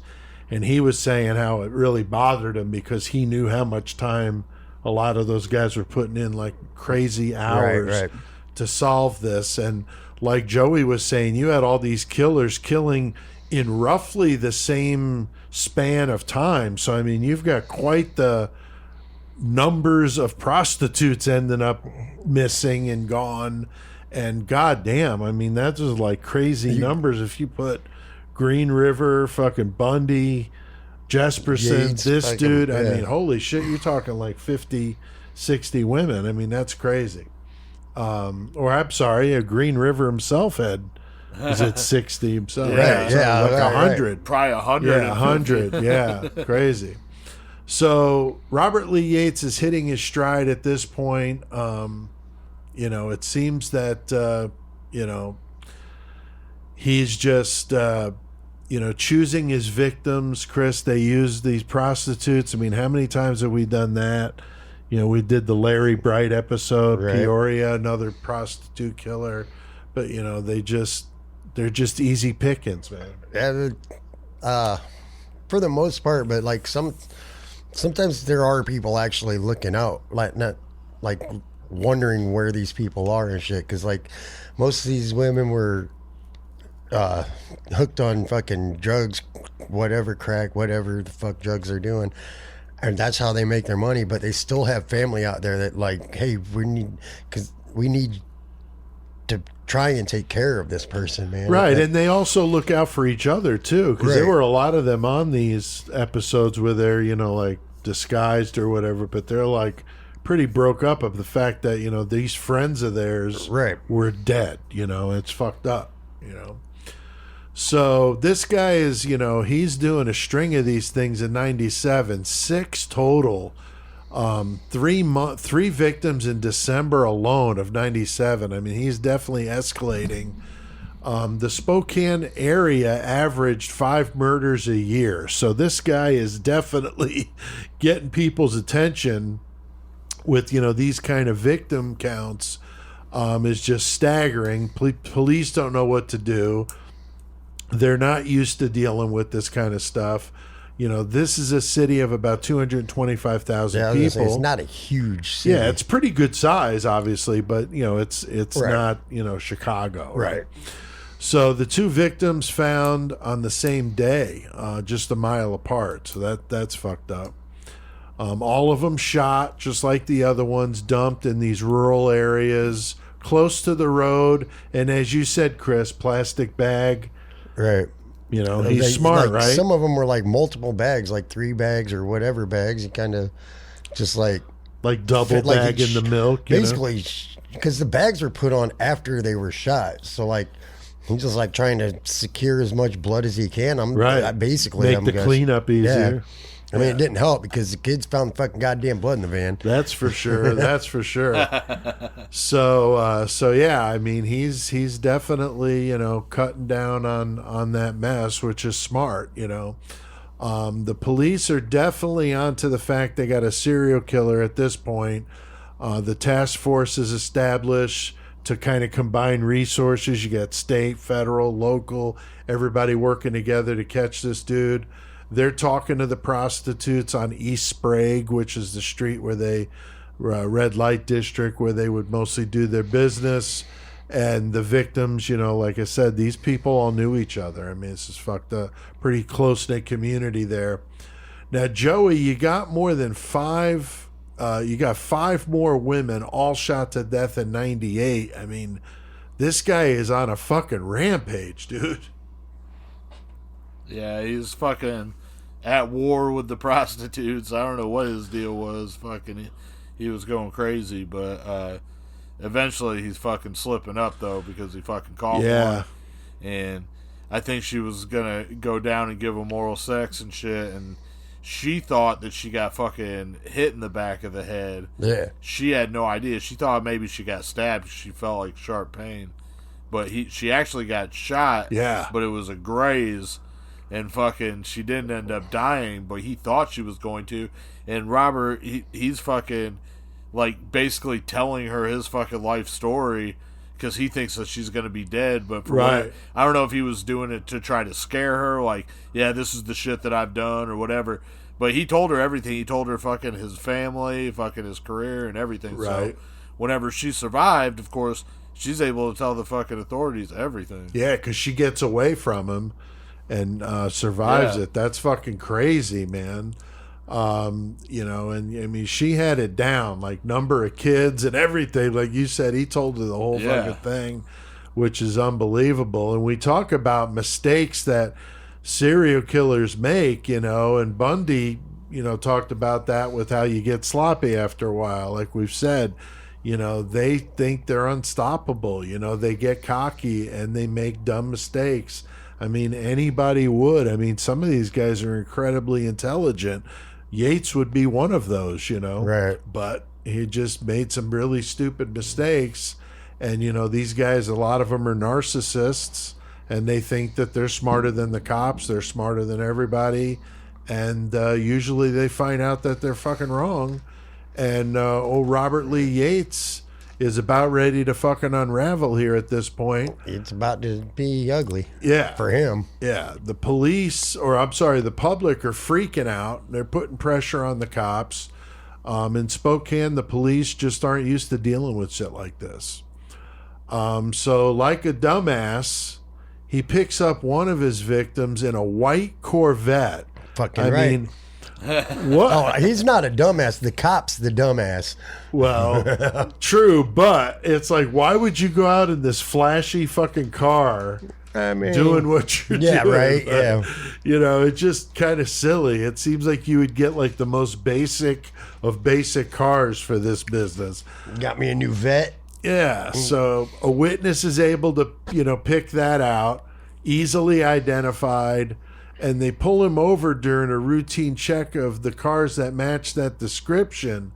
And he was saying how it really bothered him because he knew how much time a lot of those guys were putting in, like crazy hours to solve this. And like Joey was saying, you had all these killers killing in roughly the same span of time. So, I mean, you've got quite the numbers of prostitutes ending up missing and gone. And goddamn, I mean, that's just like crazy numbers if you put Green River, fucking Bundy, Jesperson, Yates, this fucking, dude. I yeah. mean, holy shit, you're talking like 50, 60 women. I mean, that's crazy. Or I'm sorry, Green River himself was at 60 himself. Yeah, something like 100. Probably 100. Yeah, 100. Yeah, crazy. So Robert Lee Yates is hitting his stride at this point. It seems that he's just, choosing his victims. Chris, they use these prostitutes. I mean, how many times have we done that? We did the Larry Bright episode, Right. Peoria, another prostitute killer. But, they're just easy pickings, man. Yeah, for the most part, but like sometimes there are people actually looking out, like not like wondering where these people are and shit. Because like most of these women were hooked on fucking drugs, whatever crack, whatever the fuck drugs they're doing. And that's how they make their money, but they still have family out there that like, hey, we need to try and take care of this person, man. Right, Like, and they also look out for each other too, because there Right. were a lot of them on these episodes where they're like disguised or whatever, but they're like pretty broke up of the fact that these friends of theirs Right. were dead. It's fucked up. So this guy is, he's doing a string of these things in 97, 6 total. 3 victims in December alone of 97. I mean, he's definitely escalating. The Spokane area averaged 5 murders a year. So this guy is definitely getting people's attention with, these kind of victim counts. Is just staggering. Police don't know what to do. They're not used to dealing with this kind of stuff. This is a city of about 225,000 Yeah, I was gonna say, people. it's not a huge city. Yeah, it's pretty good size, obviously, but it's Right. not Chicago, Right. So the 2 victims found on the same day, just a mile apart. So that's fucked up. All of them shot, just like the other ones, dumped in these rural areas, close to the road, and as you said, Chris, plastic bag. Right. He's Like, smart, right? Some of them were like multiple bags, like 3 bags or whatever bags. You kind of just like Double fit, like, bag each- in the milk. basically, because the bags were put on after they were shot. So like he's just like trying to secure as much blood as he can. Basically Make the cleanup easier. I mean, it didn't help because the kids found the fucking goddamn blood in the van. That's for sure. That's for sure. So yeah, I mean, he's definitely cutting down on that mess, which is smart. The police are definitely onto the fact they got a serial killer at this point. The task force is established to kind of combine resources. You got state, federal, local, everybody working together to catch this dude. They're talking to the prostitutes on East Sprague, which is the street where they, red light district, where they would mostly do their business. And the victims, like I said, these people all knew each other. I mean, this is fucked up. Pretty close-knit community there. Now, Joey, you got more than 5, you got 5 more women all shot to death in 98. I mean, this guy is on a fucking rampage, dude. Yeah, he's fucking at war with the prostitutes. I don't know what his deal was. Fucking, he was going crazy, but eventually he's fucking slipping up though because he fucking caught one. And I think she was gonna go down and give him oral sex and shit, and she thought that she got fucking hit in the back of the head. Yeah. She had no idea. She thought maybe she got stabbed because she felt like sharp pain, but she actually got shot. Yeah. But it was a graze. And fucking, she didn't end up dying, but he thought she was going to. And Robert, he's fucking, like, basically telling her his fucking life story because he thinks that she's going to be dead. But for Right. I don't know if he was doing it to try to scare her, like, yeah, this is the shit that I've done or whatever. But he told her everything. He told her fucking his family, fucking his career, and everything. Right. So whenever she survived, of course, she's able to tell the fucking authorities everything. Yeah, because she gets away from him and survives Yeah. it. That's fucking crazy, man. And I mean, she had it down, like number of kids and everything. Like you said, he told her the whole Yeah. fucking thing, which is unbelievable. And we talk about mistakes that serial killers make, and Bundy, talked about that with how you get sloppy after a while. Like we've said, they think they're unstoppable. They get cocky and they make dumb mistakes. I mean, anybody would. I mean, some of these guys are incredibly intelligent. Yates would be one of those, Right. But he just made some really stupid mistakes. And, these guys, a lot of them are narcissists, and they think that they're smarter than the cops. They're smarter than everybody. And usually they find out that they're fucking wrong. And old Robert Lee Yates is about ready to fucking unravel here at this point. It's about to be ugly. Yeah. For him. Yeah. The public are freaking out. They're putting pressure on the cops. In Spokane, the police just aren't used to dealing with shit like this. So like a dumbass, he picks up one of his victims in a white Corvette. Fucking right. Mean, what? Oh, he's not a dumbass. The cop's the dumbass. Well, true, but it's like, why would you go out in this flashy fucking car I mean, doing what you're doing? Yeah, right, yeah. It's just kind of silly. It seems like you would get like the most basic of basic cars for this business. Got me a new vet. Yeah, so a witness is able to, pick that out, easily identified, and they pull him over during a routine check of the cars that match that description,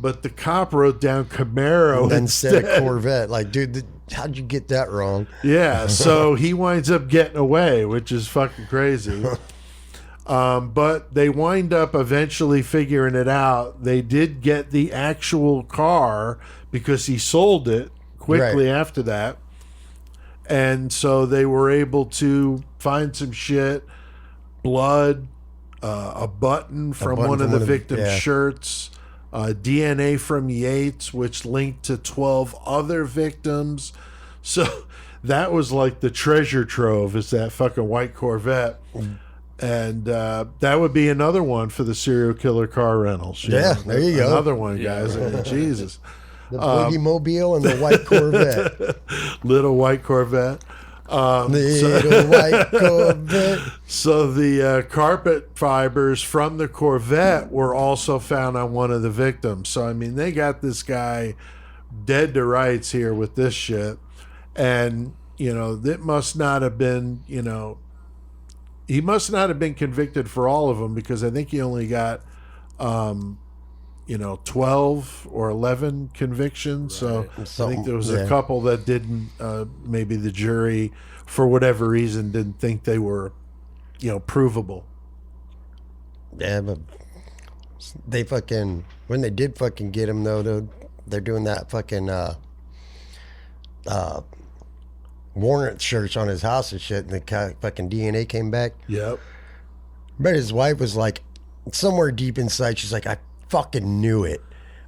but the cop wrote down Camaro instead of Corvette. Like, dude, how'd you get that wrong? Yeah, so he winds up getting away, which is fucking crazy. But they wind up eventually figuring it out. They did get the actual car because he sold it quickly after that. And so they were able to find some shit, blood, a button from one of the victim's shirts, DNA from Yates, which linked to 12 other victims. So that was like the treasure trove, is that fucking white Corvette. And that would be another one for the serial killer car rentals. Yeah, there you go. Another one, guys. I mean, Jesus. The Boogie Mobile and the white Corvette. Little white Corvette. Little white Corvette. So the carpet fibers from the Corvette were also found on one of the victims. So, I mean, they got this guy dead to rights here with this shit. And, it must not have been, he must not have been convicted for all of them, because I think he only got, 12 or 11 convictions. Right. So I think there was a couple that didn't, maybe the jury, for whatever reason, didn't think they were, provable. Yeah, but they fucking, when they did fucking get him, though, they're doing that fucking, warrant search on his house and shit, and the fucking DNA came back. Yep. But his wife was like, somewhere deep inside, she's like, I fucking knew it.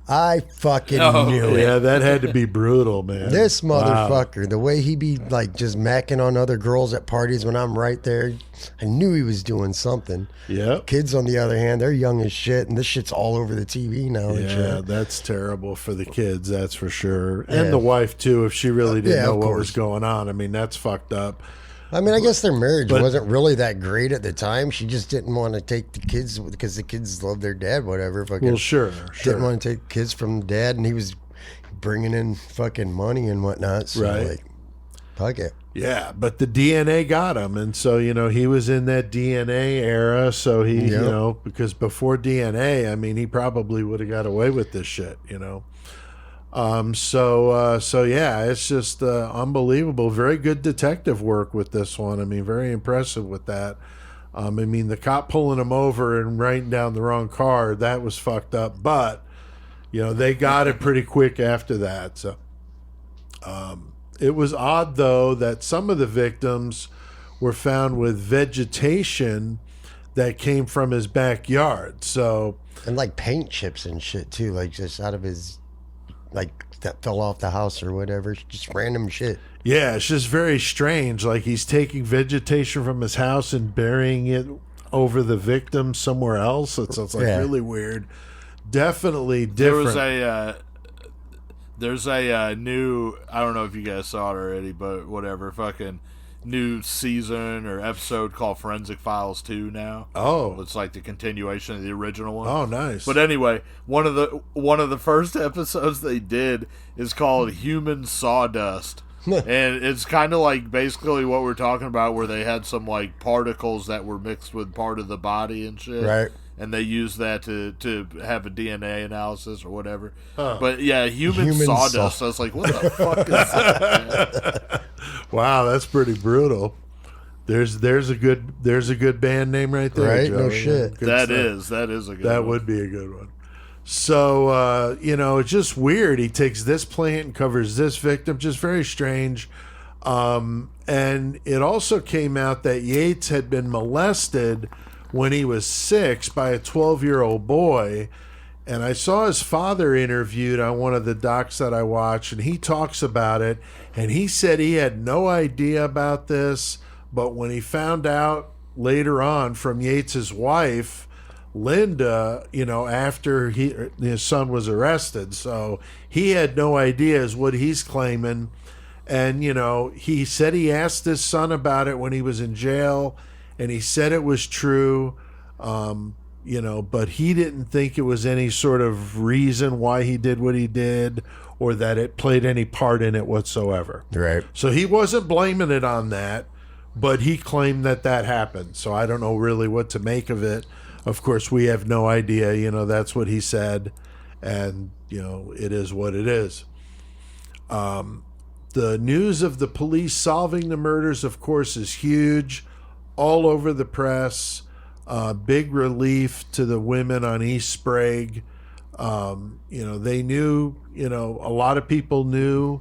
I fucking knew it. Yeah, that had to be brutal, man. This motherfucker, the way he be like just macking on other girls at parties when I'm right there, I knew he was doing something. Yeah. Kids, on the other hand, they're young as shit, and this shit's all over the TV now. Yeah, and shit. That's terrible for the kids, that's for sure. And the wife, too, if she really didn't know what was going on. I mean, that's fucked up. I mean, I guess their marriage wasn't really that great at the time. She just didn't want to take the kids because the kids loved their dad, whatever. Fucking well, sure. Didn't want to take kids from dad, and he was bringing in fucking money and whatnot. So, like, fuck it. Yeah, but the DNA got him, and so, he was in that DNA era, so he, because before DNA, I mean, he probably would have got away with this shit, So yeah, it's just unbelievable. Very good detective work with this one. I mean, very impressive with that. I mean, the cop pulling him over and writing down the wrong card, that was fucked up. But, they got it pretty quick after that. So it was odd, though, that some of the victims were found with vegetation that came from his backyard. So, and like paint chips and shit, too, like just out of his... like that fell off the house or whatever, just random shit. Yeah, it's just very strange. Like he's taking vegetation from his house and burying it over the victim somewhere else. It's like really weird. Definitely different. There's a new, I don't know if you guys saw it already, but whatever, fucking new season or episode called Forensic Files 2 now. Oh. It's like the continuation of the original one. Oh, nice. But anyway, one of the first episodes they did is called Human Sawdust. And it's kind of like basically what we're talking about, where they had some like particles that were mixed with part of the body and shit. Right. and they use that to have a DNA analysis or whatever. Huh. But yeah, human sawdust. I was like, what the fuck is that? Man? Wow, that's pretty brutal. There's a good band name right there, Right? Joey. No shit. Good That stuff. is a good That one. would be a good one. So, it's just weird. He takes this plant and covers this victim. Just very strange. And it also came out that Yates had been molested when he was 6 by a 12-year-old boy. And I saw his father interviewed on one of the docs that I watched, and he talks about it. And he said he had no idea about this, but when he found out later on from Yates's wife, Linda, after his son was arrested, so he had no idea is what he's claiming. And, he said he asked his son about it when he was in jail, and he said it was true, but he didn't think it was any sort of reason why he did what he did or that it played any part in it whatsoever. Right. So he wasn't blaming it on that, but he claimed that happened. So I don't know really what to make of it. Of course, we have no idea. That's what he said, and, it is what it is. The news of the police solving the murders, of course, is huge, all over the press. Big relief to the women on East Sprague. They knew, a lot of people knew,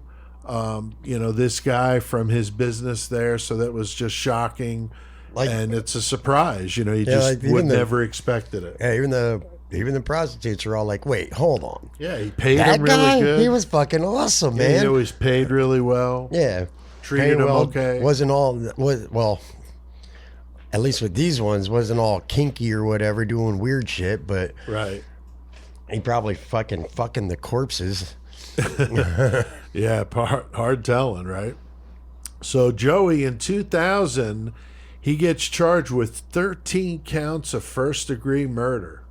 this guy from his business there, so that was just shocking. And it's a surprise, you just would never expected it. Yeah, even the prostitutes are all like, wait, hold on. Yeah, he paid That him really guy, good. he was fucking awesome, Yeah, man. he was paid really well. Yeah. Treated him okay. Well, at least with these ones, wasn't all kinky or whatever, doing weird shit, but Right. he probably fucking the corpses. Yeah, hard telling, right? So Joey, in 2000, he gets charged with 13 counts of first-degree murder.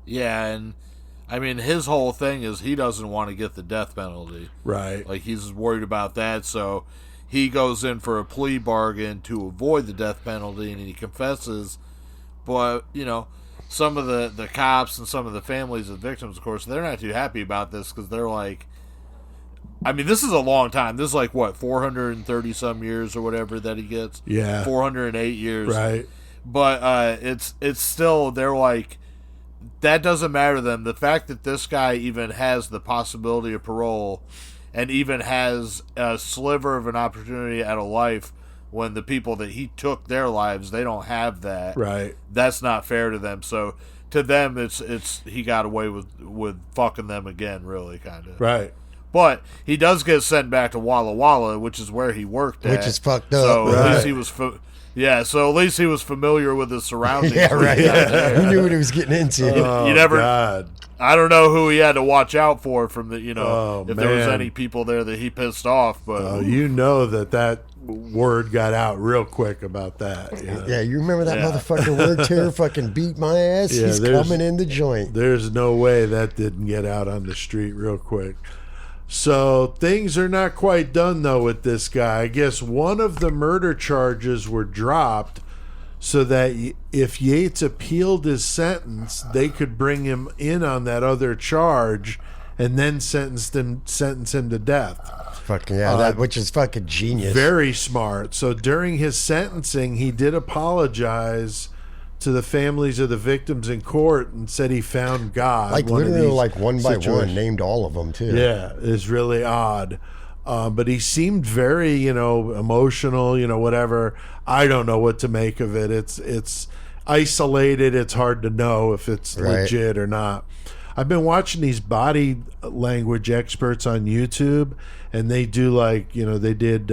Yeah, and I mean, his whole thing is he doesn't want to get the death penalty. Right. Like, he's worried about that, so he goes in for a plea bargain to avoid the death penalty, and he confesses. But, some of the cops and some of the families of victims, of course, they're not too happy about this because they're like, I mean, this is a long time. This is like, 430-some years or whatever that he gets? Yeah. 408 years. Right. But it's still, they're like, that doesn't matter to them. The fact that this guy even has the possibility of parole and even has a sliver of an opportunity at a life when the people that he took their lives, they don't have that. Right. That's not fair to them. So to them, it's he got away with fucking them again, really, kind of. Right. But he does get sent back to Walla Walla, which is where he worked at. Which is fucked up. So Right. at least he was... so at least he was familiar with his surroundings. Yeah, right. Yeah. He knew what he was getting into. Oh, You never- God. I don't know who he had to watch out for from the, Oh, if there was man. any people there that he pissed off. But that word got out real quick about that. Yeah, you remember that Yeah. motherfucker word tear fucking beat my ass? Yeah, He's there's- coming in the joint. There's no way that didn't get out on the street real quick. So things are not quite done, though, with this guy. I guess one of the murder charges were dropped so that if Yates appealed his sentence, they could bring him in on that other charge and then sentence him to death. Fucking yeah, which is fucking genius. Very smart. So during his sentencing, he did apologize to the families of the victims in court and said he found God. like one of literally, these like one by one, situations. named all of them too. Yeah, it's really odd. But he seemed very, emotional, whatever. I don't know what to make of it. It's isolated. It's hard to know if it's Right. legit or not. I've been watching these body language experts on YouTube, and they do they did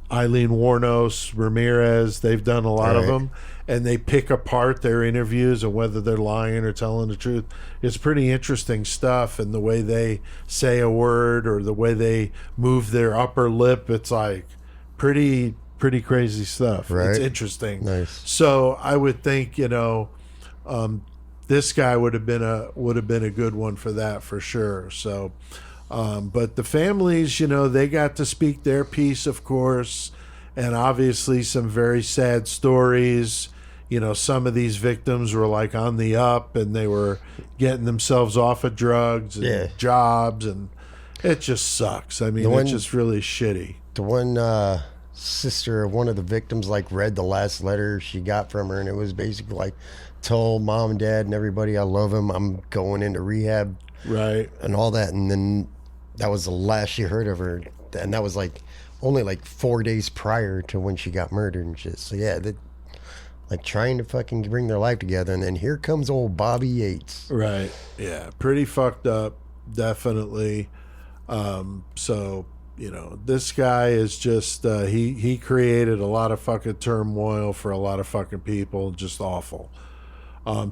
Eileen Warnos, Ramirez. They've done a lot of Right. them, and they pick apart their interviews and whether they're lying or telling the truth. It's pretty interesting stuff, and the way they say a word or the way they move their upper lip, it's like pretty crazy stuff. Right. It's interesting. Nice. So I would think this guy would have been a good one for that for sure. So. But the families, they got to speak their piece, of course, and obviously some very sad stories. You know, some of these victims were like on the up and they were getting themselves off of drugs and jobs, and it just sucks. I mean, it's just really shitty. The one sister of one of the victims like read the last letter she got from her, and it was basically like, told mom and dad and everybody I love him, I'm going into rehab, right, and all that. And then that was the last she heard of her, and that was like only like 4 days prior to when she got murdered and shit. So yeah, like trying to fucking bring their life together, and then here comes old Bobby Yates. Right. Yeah. Pretty fucked up. Definitely. So, you know, this guy is just, he created a lot of fucking turmoil for a lot of fucking people. Just awful.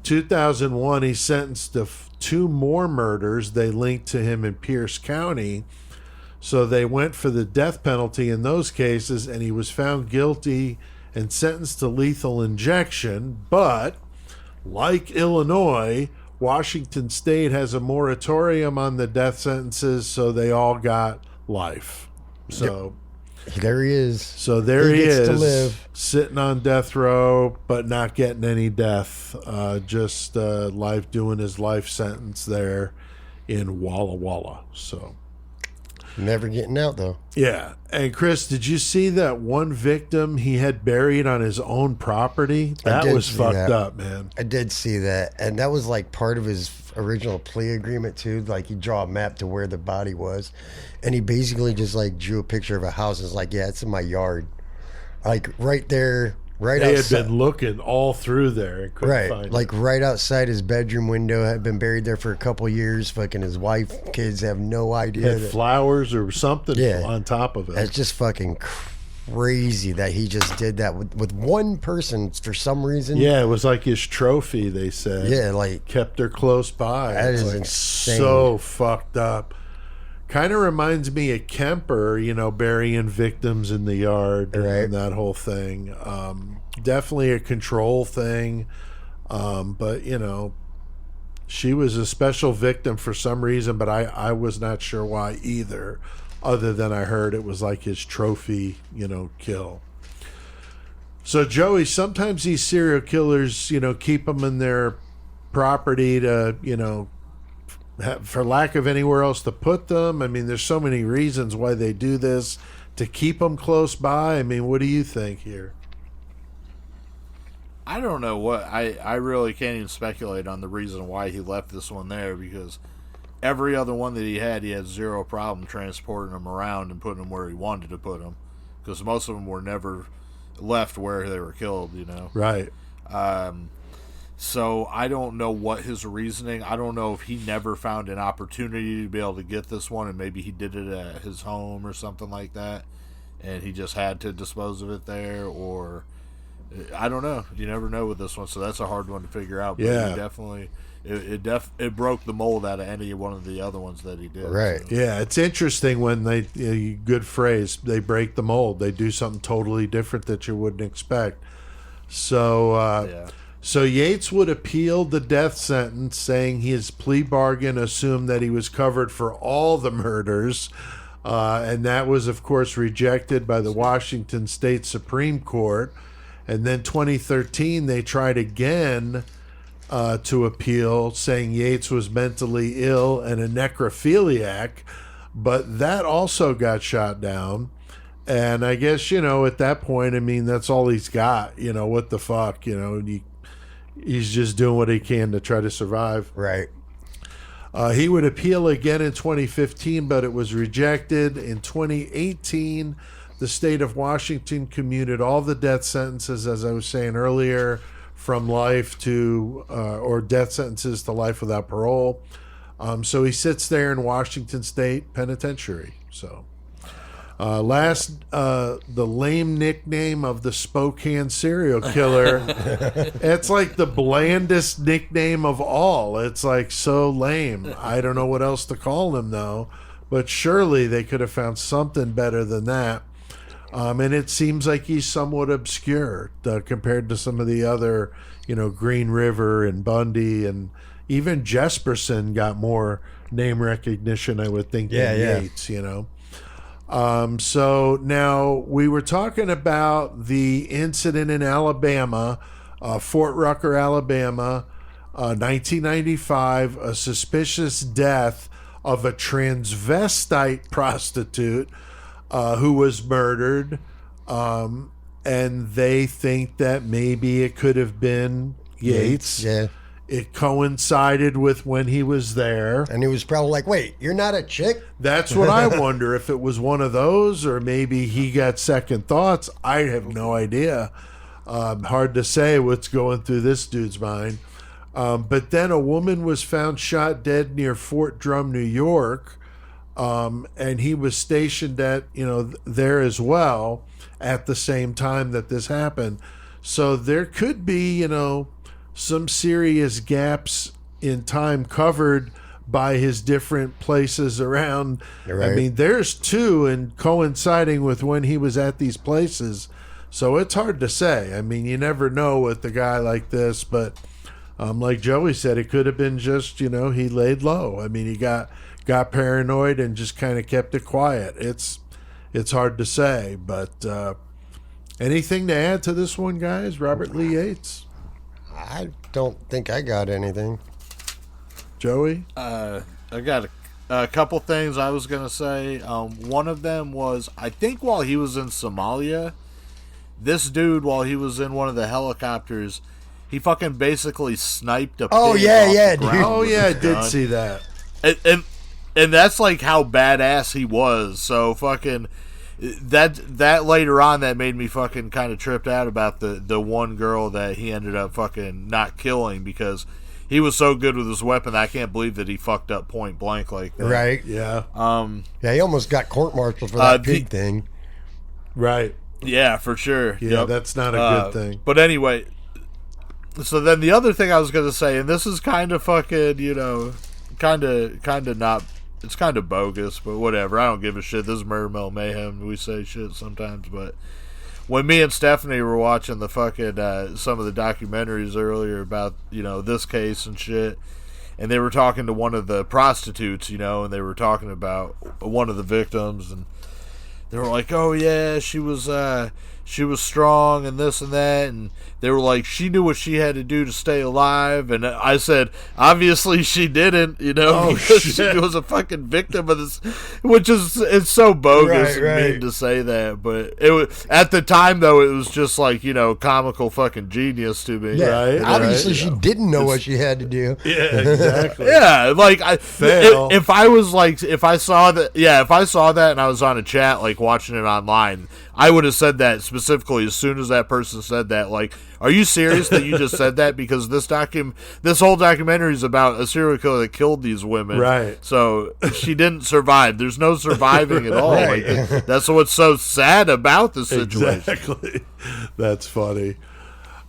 2001, he's sentenced to 2 more murders. They linked to him in Pierce County. So they went for the death penalty in those cases, and he was found guilty and sentenced to lethal injection. But like Illinois, Washington State has a moratorium on the death sentences, so they all got life. So there he is. So there he gets is, to live, sitting on death row, but not getting any death. Just life, doing his life sentence there in Walla Walla. So never getting out though. yeah. And Chris, did you see that one victim he had buried on his own property? That was fucked up, man. I did see that, and that was like part of his original plea agreement too. Like he draw a map to where the body was, and he basically just like drew a picture of a house and was like, yeah, it's in my yard, like right there, right they outside. Had been looking all through there and couldn't find like it. right outside his bedroom window. Had been buried there for a couple years. Fucking his wife, kids have no idea. Had flowers or something on top of it. It's just fucking crazy that he just did that with one person for some reason. Yeah, it was like his trophy, they said. Yeah, like kept her close by. That it's is like insane. So fucked up. Kind of reminds me of Kemper, you know, burying victims in the yard and that whole thing. Definitely a control thing. But, you know, she was a special victim for some reason, but I was not sure why either, other than I heard it was like his trophy, you know, kill. So, Joey, sometimes these serial killers, you know, keep them in their property to, you know, for lack of anywhere else to put them. I mean, there's so many reasons why they do this, to keep them close by. I mean, what do you think here? I don't know what I really can't even speculate on the reason why he left this one there, because every other one that he had zero problem transporting them around and putting them where he wanted to put them, because most of them were never left where they were killed, you know. Right. So I don't know what his reasoning. I don't know if he never found an opportunity to be able to get this one, and maybe he did it at his home or something like that, and he just had to dispose of it there, or I don't know. You never know with this one, so that's a hard one to figure out. But yeah, he definitely it broke the mold out of any one of the other ones that he did. Right. So. Yeah, it's interesting when they good phrase, they break the mold. They do something totally different that you wouldn't expect. So So Yates would appeal the death sentence, saying his plea bargain assumed that he was covered for all the murders, and that was, of course, rejected by the Washington State Supreme Court. And then 2013, they tried again to appeal, saying Yates was mentally ill and a necrophiliac, but that also got shot down. And I guess, you know, at that point, I mean, that's all he's got. You know, what the fuck, you know, he's just doing what he can to try to survive. Right. He would appeal again in 2015, but it was rejected. In 2018, the state of Washington commuted all the death sentences, as I was saying earlier, from life to, or death sentences to life without parole. So he sits there in Washington State Penitentiary. So. The lame nickname of the Spokane Serial Killer. It's like the blandest nickname of all. It's like so lame. I don't know what else to call him, though. But surely they could have found something better than that. And it seems like he's somewhat obscure compared to some of the other, you know, Green River and Bundy, and even Jesperson got more name recognition, I would think, than Yates, you know. So now we were talking about the incident in Alabama, Fort Rucker, Alabama, 1995, a suspicious death of a transvestite prostitute who was murdered. And they think that maybe it could have been Yates. Yeah. It coincided with when he was there. And he was probably like, wait, you're not a chick? That's what I wonder, if it was one of those or maybe he got second thoughts. I have no idea. Hard to say what's going through this dude's mind. But then a woman was found shot dead near Fort Drum, New York. And he was stationed at, there as well at the same time that this happened. So there could be, some serious gaps in time covered by his different places around. Right. I mean, there's two and coinciding with when he was at these places. So it's hard to say. I mean, you never know with a guy like this, but like Joey said, it could have been just, he laid low. I mean, he got paranoid and just kind of kept it quiet. It's hard to say, but anything to add to this one, guys? Robert Lee Yates? I don't think I got anything. Joey? I got a couple things I was going to say. One of them was, I think while he was in Somalia, this dude, while he was in one of the helicopters, he fucking basically sniped a pig off the ground Oh, with yeah, I his did gun. see that. And that's like how badass he was. So fucking that later on, that made me fucking kind of tripped out about the one girl that he ended up fucking not killing, because he was so good with his weapon. I can't believe that he fucked up point blank like that. Right. Yeah. Yeah, he almost got court-martialed for that pig thing. Right. Yeah, for sure. Yeah, Yep. that's not a good thing. But anyway, so then the other thing I was going to say, and this is kind of fucking, kind of not, it's kind of bogus, but whatever. I don't give a shit. This is Murder Mill Mayhem. We say shit sometimes, but when me and Stephanie were watching the fucking some of the documentaries earlier about this case and shit, and they were talking to one of the prostitutes, and they were talking about one of the victims, and they were like, "Oh yeah, she was strong and this and that," and they were like, "She knew what she had to do to stay alive," and I said, "Obviously she didn't," because she was a fucking victim of this, which is, it's so bogus and mean to say that, but it was, at the time though, it was just like, comical fucking genius to me. Yeah, obviously she didn't know what she had to do. Yeah, exactly. Yeah, like Fail. if I saw that and I was on a chat like watching it online, I would have said that specifically as soon as that person said that. Like, are you serious that you just said that? Because this whole documentary is about a serial killer that killed these women. Right. So she didn't survive. There's no surviving at all. Right. Like, that's what's so sad about the situation. Exactly. That's funny.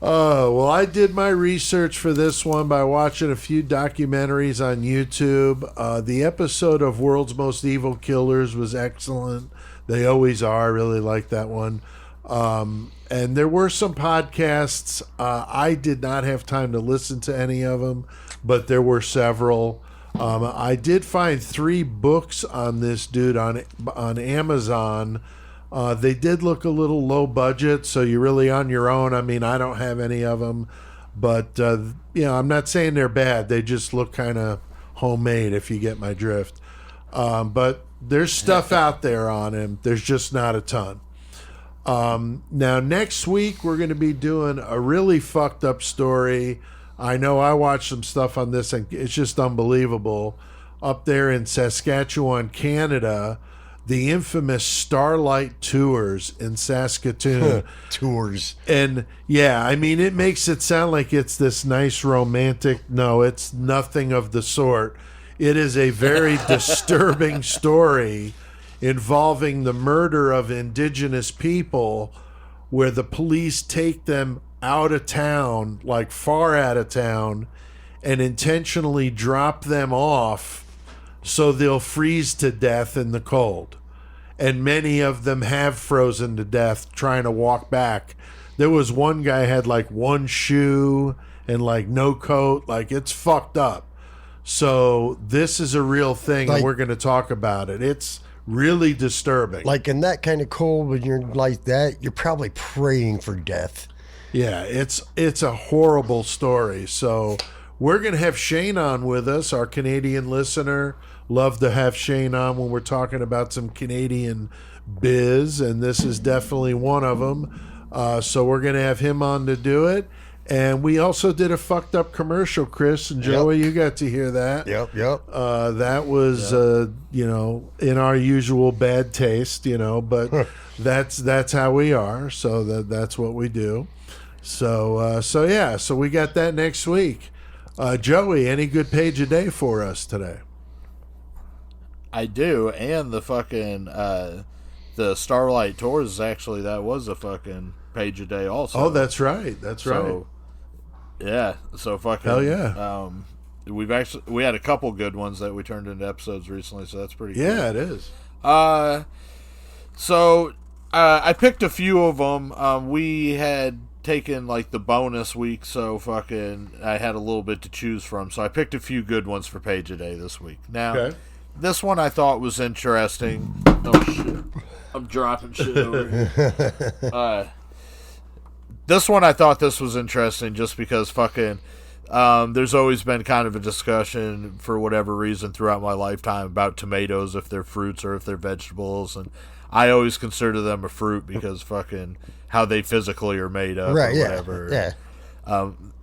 Well, I did my research for this one by watching a few documentaries on YouTube. The episode of World's Most Evil Killers was excellent. They always are. I really like that one. And there were some podcasts. I did not have time to listen to any of them, but there were several. I did find 3 books on this dude on Amazon. They did look a little low budget, so you're really on your own. I mean, I don't have any of them, but I'm not saying they're bad. They just look kind of homemade, if you get my drift. But there's stuff out there on him. There's just not a ton. Now, next week, we're going to be doing a really fucked up story. I know I watched some stuff on this, and it's just unbelievable. Up there in Saskatchewan, Canada, the infamous Starlight Tours in Saskatoon. Tours. And, yeah, I mean, it makes it sound like it's this nice romantic. No, it's nothing of the sort. It is a very disturbing story involving the murder of indigenous people, where the police take them out of town, like far out of town, and intentionally drop them off so they'll freeze to death in the cold. And many of them have frozen to death trying to walk back. There was one guy had like one shoe and like no coat. Like, it's fucked up. So this is a real thing, and we're going to talk about it. It's really disturbing. Like in that kind of cold, when you're like that, you're probably praying for death. Yeah, it's a horrible story. So we're going to have Shane on with us, our Canadian listener. Love to have Shane on when we're talking about some Canadian biz, and this is definitely one of them. So we're going to have him on to do it. And we also did a fucked up commercial, Chris and Joey. You got to hear that. Yep. That was, in our usual bad taste, but that's how we are. So that's what we do. So we got that next week. Joey, any good page a day for us today? I do, and the fucking the Starlight Tours actually, that was a fucking page a day also. Oh, that's right. Right. Yeah. So fucking hell yeah. We had a couple good ones that we turned into episodes recently, so that's pretty cool. Yeah, it is. So I picked a few of them. We had taken like the bonus week, so fucking I had a little bit to choose from, so I picked a few good ones for page a day this week. Now, This one I thought was interesting. Oh shit, I'm dropping shit over here. This one I thought this was interesting just because fucking there's always been kind of a discussion for whatever reason throughout my lifetime about tomatoes, if they're fruits or if they're vegetables, and I always consider them a fruit because fucking how they physically are made up, right? Or whatever. Yeah.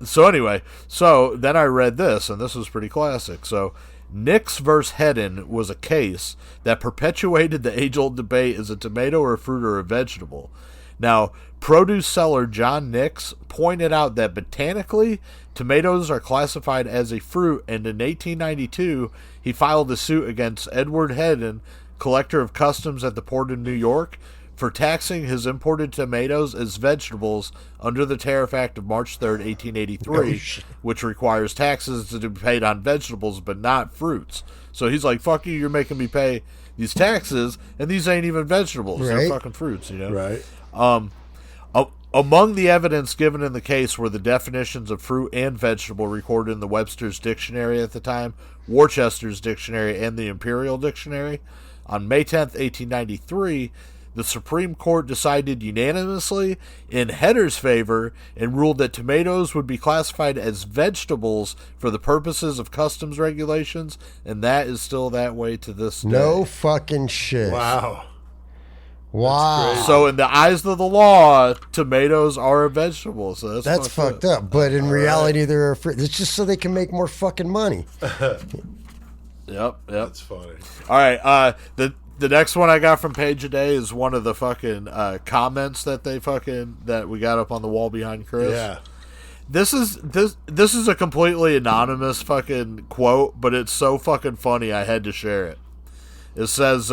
So anyway, so then I read this, and this was pretty classic. So Nix versus Hedden was a case that perpetuated the age-old debate: is a tomato a fruit or a vegetable? Now, produce seller John Nix pointed out that botanically, tomatoes are classified as a fruit, and in 1892, he filed a suit against Edward Hedden, collector of customs at the port of New York, for taxing his imported tomatoes as vegetables under the Tariff Act of March 3rd, 1883, which requires taxes to be paid on vegetables but not fruits. So he's like, fuck you, you're making me pay these taxes, and these ain't even vegetables. Right. They're fucking fruits, Right. Among the evidence given in the case were the definitions of fruit and vegetable recorded in the Webster's Dictionary at the time, Worcester's Dictionary, and the Imperial Dictionary. On May 10th, 1893, the Supreme Court decided unanimously in Hedder's favor and ruled that tomatoes would be classified as vegetables for the purposes of customs regulations, and that is still that way to this day. No fucking shit. Wow. So in the eyes of the law, tomatoes are a vegetable. So that's fucked up. But in reality, they're a fruit. It's just so they can make more fucking money. Yep. That's funny. All right. The next one I got from Page a Day is one of the fucking comments that that we got up on the wall behind Chris. Yeah. This is a completely anonymous fucking quote, but it's so fucking funny I had to share it. It says,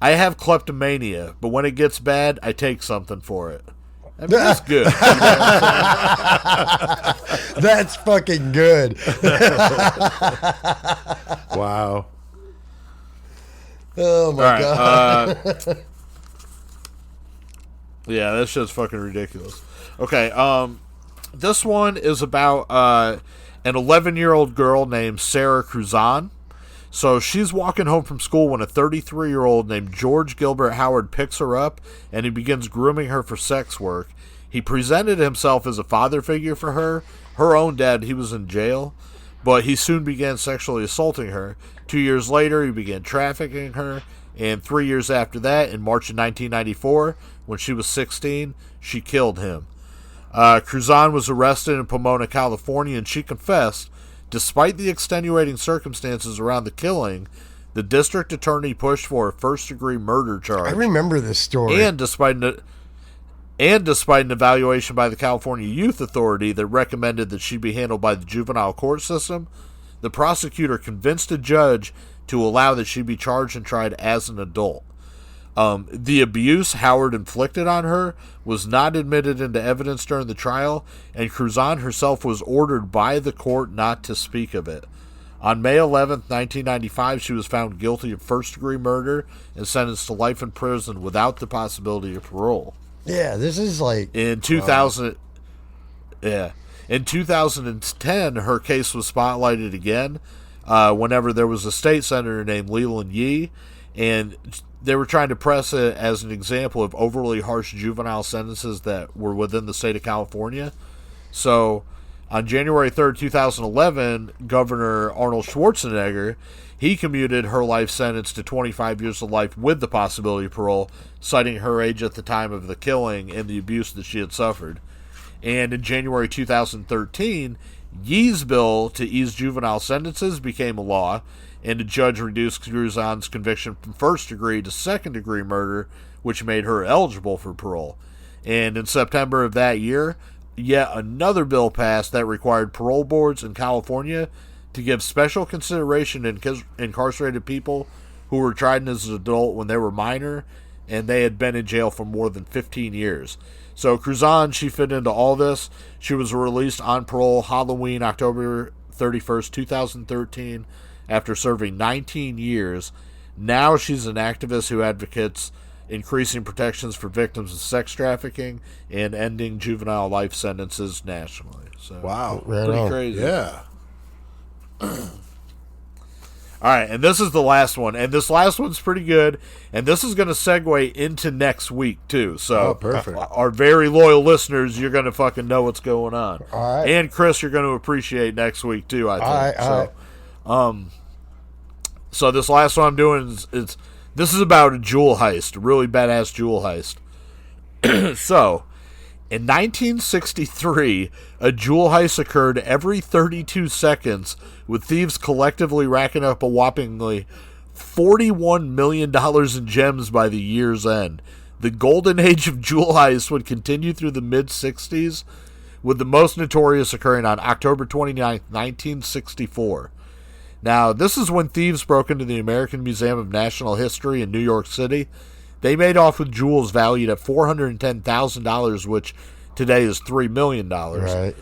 I have kleptomania, but when it gets bad, I take something for it. I mean, that's good. That's fucking good. Wow. Oh my god. Yeah, that shit's fucking ridiculous. Okay, this one is about an 11-year-old girl named Sarah Cruzan. So she's walking home from school when a 33-year-old named George Gilbert Howard picks her up, and he begins grooming her for sex work. He presented himself as a father figure for her. Her own dad, he was in jail, but he soon began sexually assaulting her. 2 years later, he began trafficking her, and 3 years after that, in March of 1994, when she was 16, she killed him. Cruzan was arrested in Pomona, California, and she confessed. Despite the extenuating circumstances around the killing, the district attorney pushed for a first-degree murder charge. I remember this story. And despite an evaluation by the California Youth Authority that recommended that she be handled by the juvenile court system, the prosecutor convinced a judge to allow that she be charged and tried as an adult. The abuse Howard inflicted on her was not admitted into evidence during the trial, and Cruzan herself was ordered by the court not to speak of it. On May 11th, 1995, she was found guilty of first-degree murder and sentenced to life in prison without the possibility of parole. Yeah, this is like... In 2000... Yeah. In 2010, her case was spotlighted again whenever there was a state senator named Leland Yee, and they were trying to press it as an example of overly harsh juvenile sentences that were within the state of California. So on January 3rd, 2011, Governor Arnold Schwarzenegger, he commuted her life sentence to 25 years of life with the possibility of parole, citing her age at the time of the killing and the abuse that she had suffered. And in January 2013, Yee's bill to ease juvenile sentences became a law, and a judge reduced Cruzan's conviction from first-degree to second-degree murder, which made her eligible for parole. And in September of that year, yet another bill passed that required parole boards in California to give special consideration to incarcerated people who were tried as an adult when they were minor, and they had been in jail for more than 15 years. So Cruzan, she fit into all this. She was released on parole Halloween, October 31st, 2013, after serving 19 years. Now she's an activist who advocates increasing protections for victims of sex trafficking and ending juvenile life sentences nationally. So, Wow. pretty crazy. Yeah. All right, and this is the last one, and this last one's pretty good, and this is going to segue into next week, too. So, perfect. Our very loyal listeners, you're going to fucking know what's going on. All right. And, Chris, you're going to appreciate next week, too, I think. All right. So this last one I'm doing is this is about a jewel heist, a really badass jewel heist. So, in 1963, a jewel heist occurred every 32 seconds, with thieves collectively racking up a whoppingly $41 million in gems by the year's end. The golden age of jewel heists would continue through the mid-60s, with the most notorious occurring on October 29th, 1964. Now, this is when thieves broke into the American Museum of National History in New York City. They made off with jewels valued at $410,000, which today is $3 million. Right.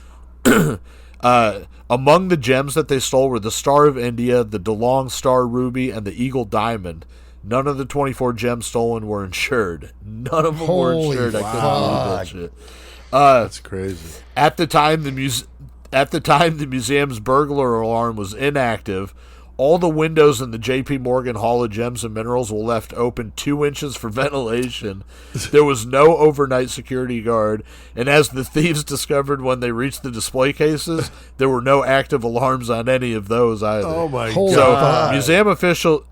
Among the gems that they stole were the Star of India, the DeLong Star Ruby, and the Eagle Diamond. None of the 24 gems stolen were insured. None of them were Holy insured. I couldn't believe that shit. That's crazy. At the time, the museum's burglar alarm was inactive. All the windows in the J.P. Morgan Hall of Gems and Minerals were left open 2 inches for ventilation. There was no overnight security guard, and as the thieves discovered when they reached the display cases, there were no active alarms on any of those either. Oh my Holy God. So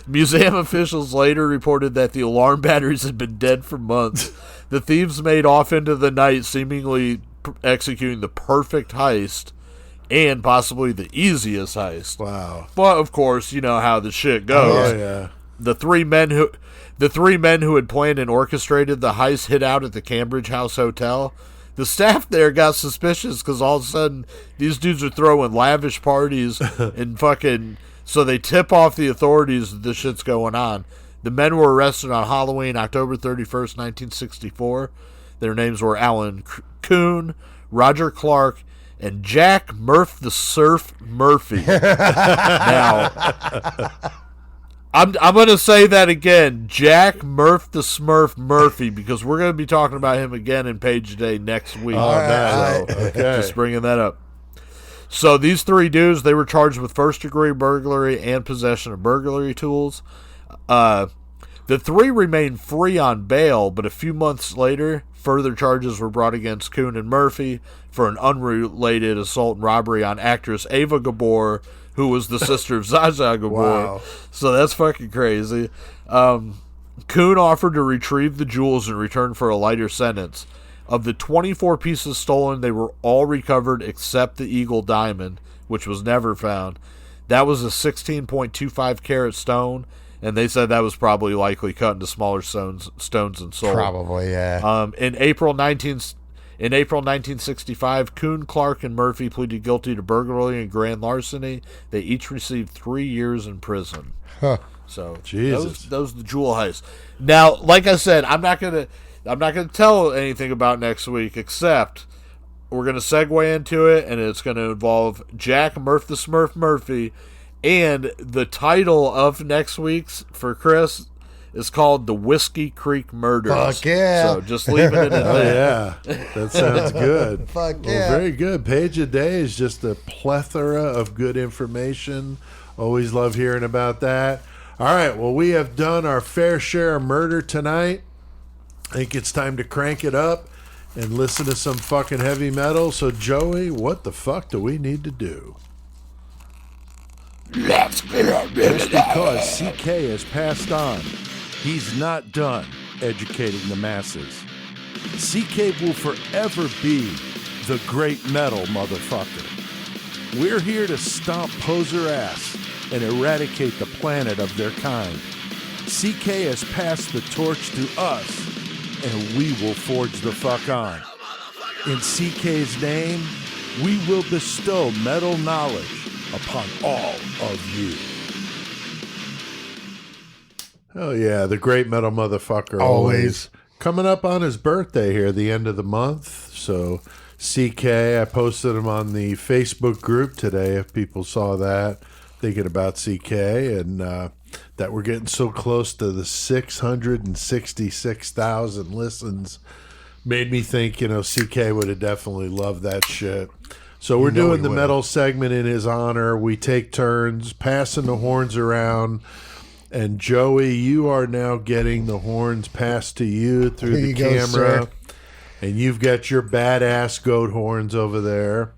museum officials later reported that the alarm batteries had been dead for months. The thieves made off into the night, seemingly executing the perfect heist and possibly the easiest heist. Wow. But of course, you know how the shit goes. Oh, yeah. The three men who had planned and orchestrated the heist hid out at the Cambridge House Hotel. The staff there got suspicious because all of a sudden these dudes are throwing lavish parties and fucking. So they tip off the authorities that this shit's going on. The men were arrested on Halloween, October 31st, 1964. Their names were Alan Kuhn, Roger Clark, and Jack Murph the Surf Murphy. Now, I'm going to say that again, Jack Murph the Smurf Murphy, because we're going to be talking about him again in Page Day next week. Okay. Just bringing that up. So these three dudes, they were charged with first-degree burglary and possession of burglary tools. The three remained free on bail, but a few months later, further charges were brought against Kuhn and Murphy for an unrelated assault and robbery on actress Ava Gabor, who was the sister of Zsa Zsa Gabor. Wow. So that's fucking crazy. Kuhn offered to retrieve the jewels in return for a lighter sentence. Of the 24 pieces stolen, they were all recovered except the Eagle Diamond, which was never found. That was a 16.25 carat stone, and they said that was probably likely cut into smaller stones and sold. Probably, yeah. In April 1965, Kuhn, Clark, and Murphy pleaded guilty to burglary and grand larceny. They each received 3 years in prison. Huh. So Jesus. those are the jewel heists. Now, like I said, I'm not gonna tell anything about next week, except we're gonna segue into it, and it's gonna involve Jack Murph the Smurf Murphy. And the title of next week's for Chris is called The Whiskey Creek Murders. Fuck yeah. So just leave it in it. Oh, yeah. That sounds good. Fuck Well, yeah. very good. Page a Day is just a plethora of good information. Always love hearing about that. All right, well, we have done our fair share of murder tonight. I think it's time to crank it up and listen to some fucking heavy metal. So, Joey, what the fuck do we need to do? Just Because CK has passed on, he's not done educating the masses. CK will forever be the great metal motherfucker. We're here to stomp poser ass and eradicate the planet of their kind. CK has passed the torch to us, and we will forge the fuck on. In CK's name, we will bestow metal knowledge upon all of you. Hell yeah, the great metal motherfucker always. Coming up on his birthday here, the end of the month. So, CK, I posted him on the Facebook group today, if people saw that, thinking about CK, and that we're getting so close to the 666,000 listens made me think, CK would have definitely loved that shit. So we're doing the metal segment in his honor. We take turns passing the horns around. And Joey, you are now getting the horns passed to you through the camera. And you've got your badass goat horns over there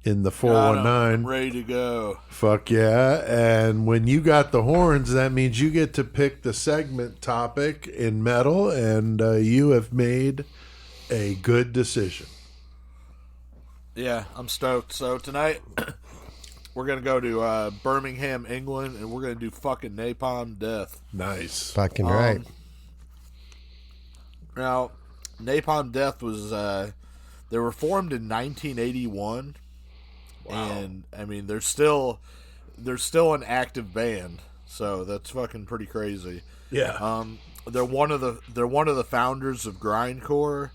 in the 419. I'm ready to go. Fuck yeah. And when you got the horns, that means you get to pick the segment topic in metal. And you have made a good decision. Yeah, I'm stoked. So tonight, we're going to go to Birmingham, England, and we're going to do fucking Napalm Death. Nice. Fucking right. Now, Napalm Death was, they were formed in 1981. Wow. And, I mean, they're still an active band. So that's fucking pretty crazy. Yeah. They're one of the founders of grindcore.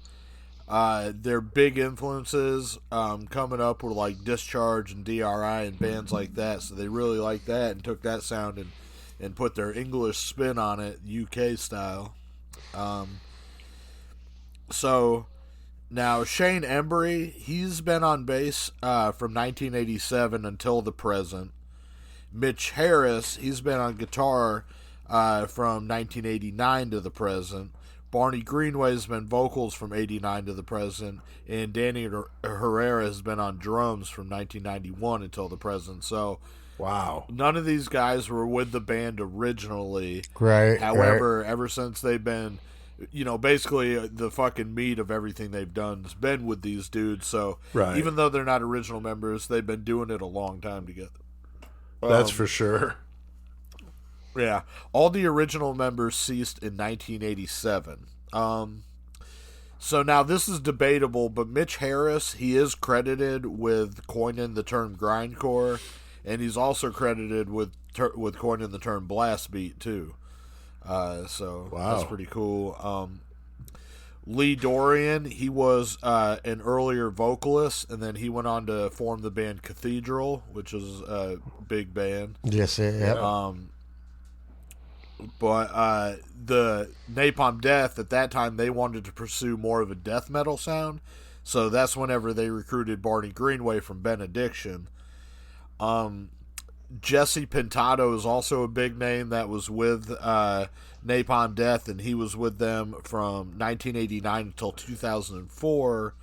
Their big influences coming up were like Discharge and DRI and bands like that, so they really liked that and took that sound and put their English spin on it, UK style. So now Shane Embry, he's been on bass from 1987 until the present. Mitch Harris, he's been on guitar from 1989 to the present. Barney Greenway has been vocals from 89 to the present, and Danny Herrera has been on drums from 1991 until the present. So, wow, none of these guys were with the band originally. Right. However, ever since they've been, basically the fucking meat of everything they've done has been with these dudes. So, even though they're not original members, they've been doing it a long time together. That's for sure. Yeah, all the original members ceased in 1987. So now this is debatable, but Mitch Harris, he is credited with coining the term grindcore, and he's also credited with coining the term blast beat too. So that's pretty cool. Lee Dorian, he was an earlier vocalist, and then he went on to form the band Cathedral, which is a big band. Yes, yeah. But the Napalm Death, at that time, they wanted to pursue more of a death metal sound. So that's whenever they recruited Barney Greenway from Benediction. Jesse Pintado is also a big name that was with Napalm Death, and he was with them from 1989 until 2004.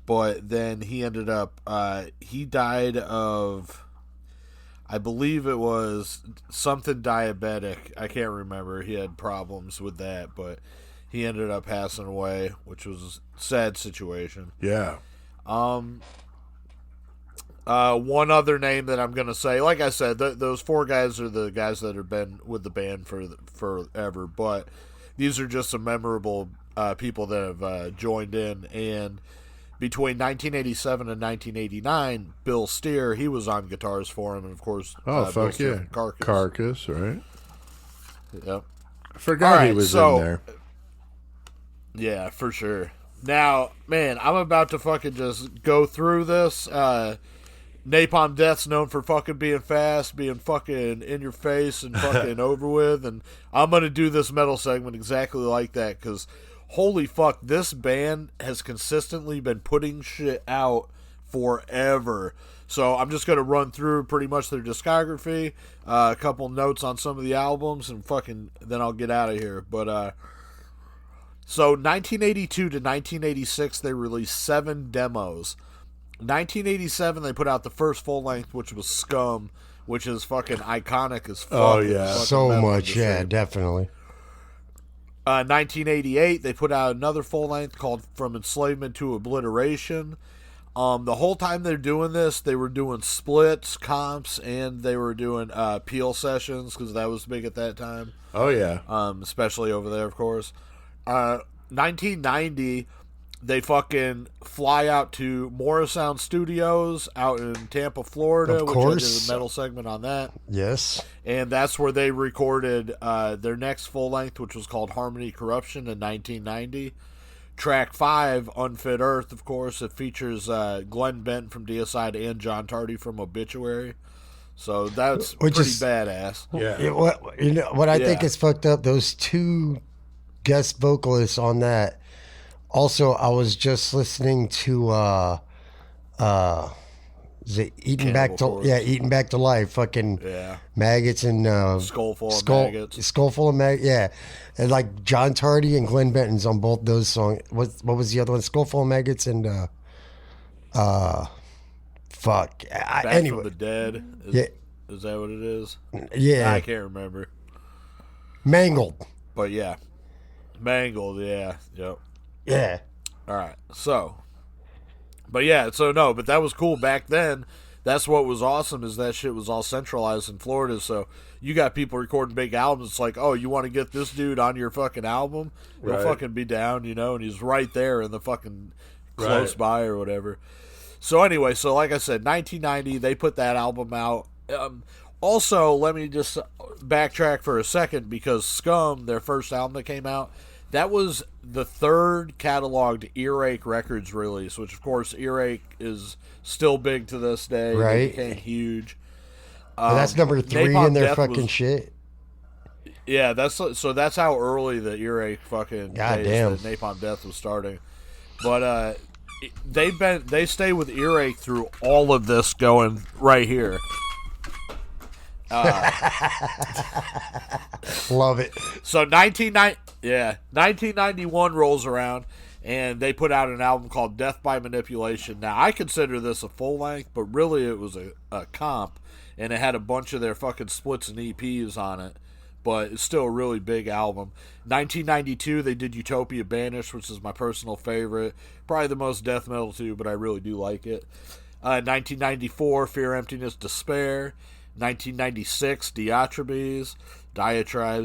But then he ended up, he died of, I believe it was something diabetic. I can't remember. He had problems with that, but he ended up passing away, which was a sad situation. Yeah. One other name that I'm going to say, like I said, those four guys are the guys that have been with the band for forever, but these are just some memorable people that have joined in. And between 1987 and 1989, Bill Steer, he was on guitars for him, and of course, fuck yeah, Carcass, right? Yep. I forgot he was in there. Yeah, for sure. Now, man, I'm about to fucking just go through this. Napalm Death's known for fucking being fast, being fucking in your face and fucking over with, and I'm going to do this metal segment exactly like that, because holy fuck, this band has consistently been putting shit out forever. So I'm just going to run through pretty much their discography, a couple notes on some of the albums, and then I'll get out of here. But so 1982 to 1986, they released 7 demos. 1987, they put out the first full length, which was Scum, which is fucking iconic as fuck. Oh, yeah. So much, yeah, definitely. 1988, they put out another full length called From Enslavement to Obliteration. The whole time they're doing this, they were doing splits, comps, and they were doing peel sessions, because that was big at that time. Oh, yeah. Especially over there, of course. 1990, they fucking fly out to Morrisound Studios out in Tampa, Florida, Of which course. I did a metal segment on that. Yes. And that's where they recorded their next full length, which was called Harmony Corruption in 1990. Track 5, Unfit Earth, of course, it features Glenn Benton from Deicide and John Tardy from Obituary. So that's Which pretty is- badass. Yeah. What I think Yeah. is fucked up, those 2 guest vocalists on that. Also, I was just listening to is it Eating Back to Cannibal Eating Back to Life, fucking Yeah. maggots and Skullful of Maggots. Skullful of maggots, yeah. And like John Tardy and Glenn Benton's on both those songs. What was the other one? Skullful of Maggots and fuck. Back Anyway, from the Dead. Yeah. Is that what it is? yeah, I can't remember. Mangled. But yeah. Mangled, yeah. Yep. Yeah. All right. So, but that was cool back then. That's what was awesome, is that shit was all centralized in Florida. So you got people recording big albums. It's like, oh, you want to get this dude on your fucking album? He'll Right. fucking be down, and he's right there in the fucking close Right. by or whatever. So anyway, like I said, 1990, they put that album out. Also, let me just backtrack for a second, because Scum, their first album that came out, that was the 3rd cataloged Earache Records release, which, of course, Earache is still big to this day. Right. They became huge. And that's number 3 Napalm in their Death fucking was- shit. Yeah, that's how early the Earache fucking Goddamn. days that Napalm Death was starting. But they stay with Earache through all of this going right here. Love it. So 1991 rolls around, and they put out an album called Death by Manipulation. Now, I consider this a full length, but really it was a comp, and it had a bunch of their fucking splits and EPs on it, but it's still a really big album. 1992, they did Utopia Banished, which is my personal favorite. Probably the most death metal too, but I really do like it. 1994, Fear, Emptiness, Despair. 1996, Diatribes,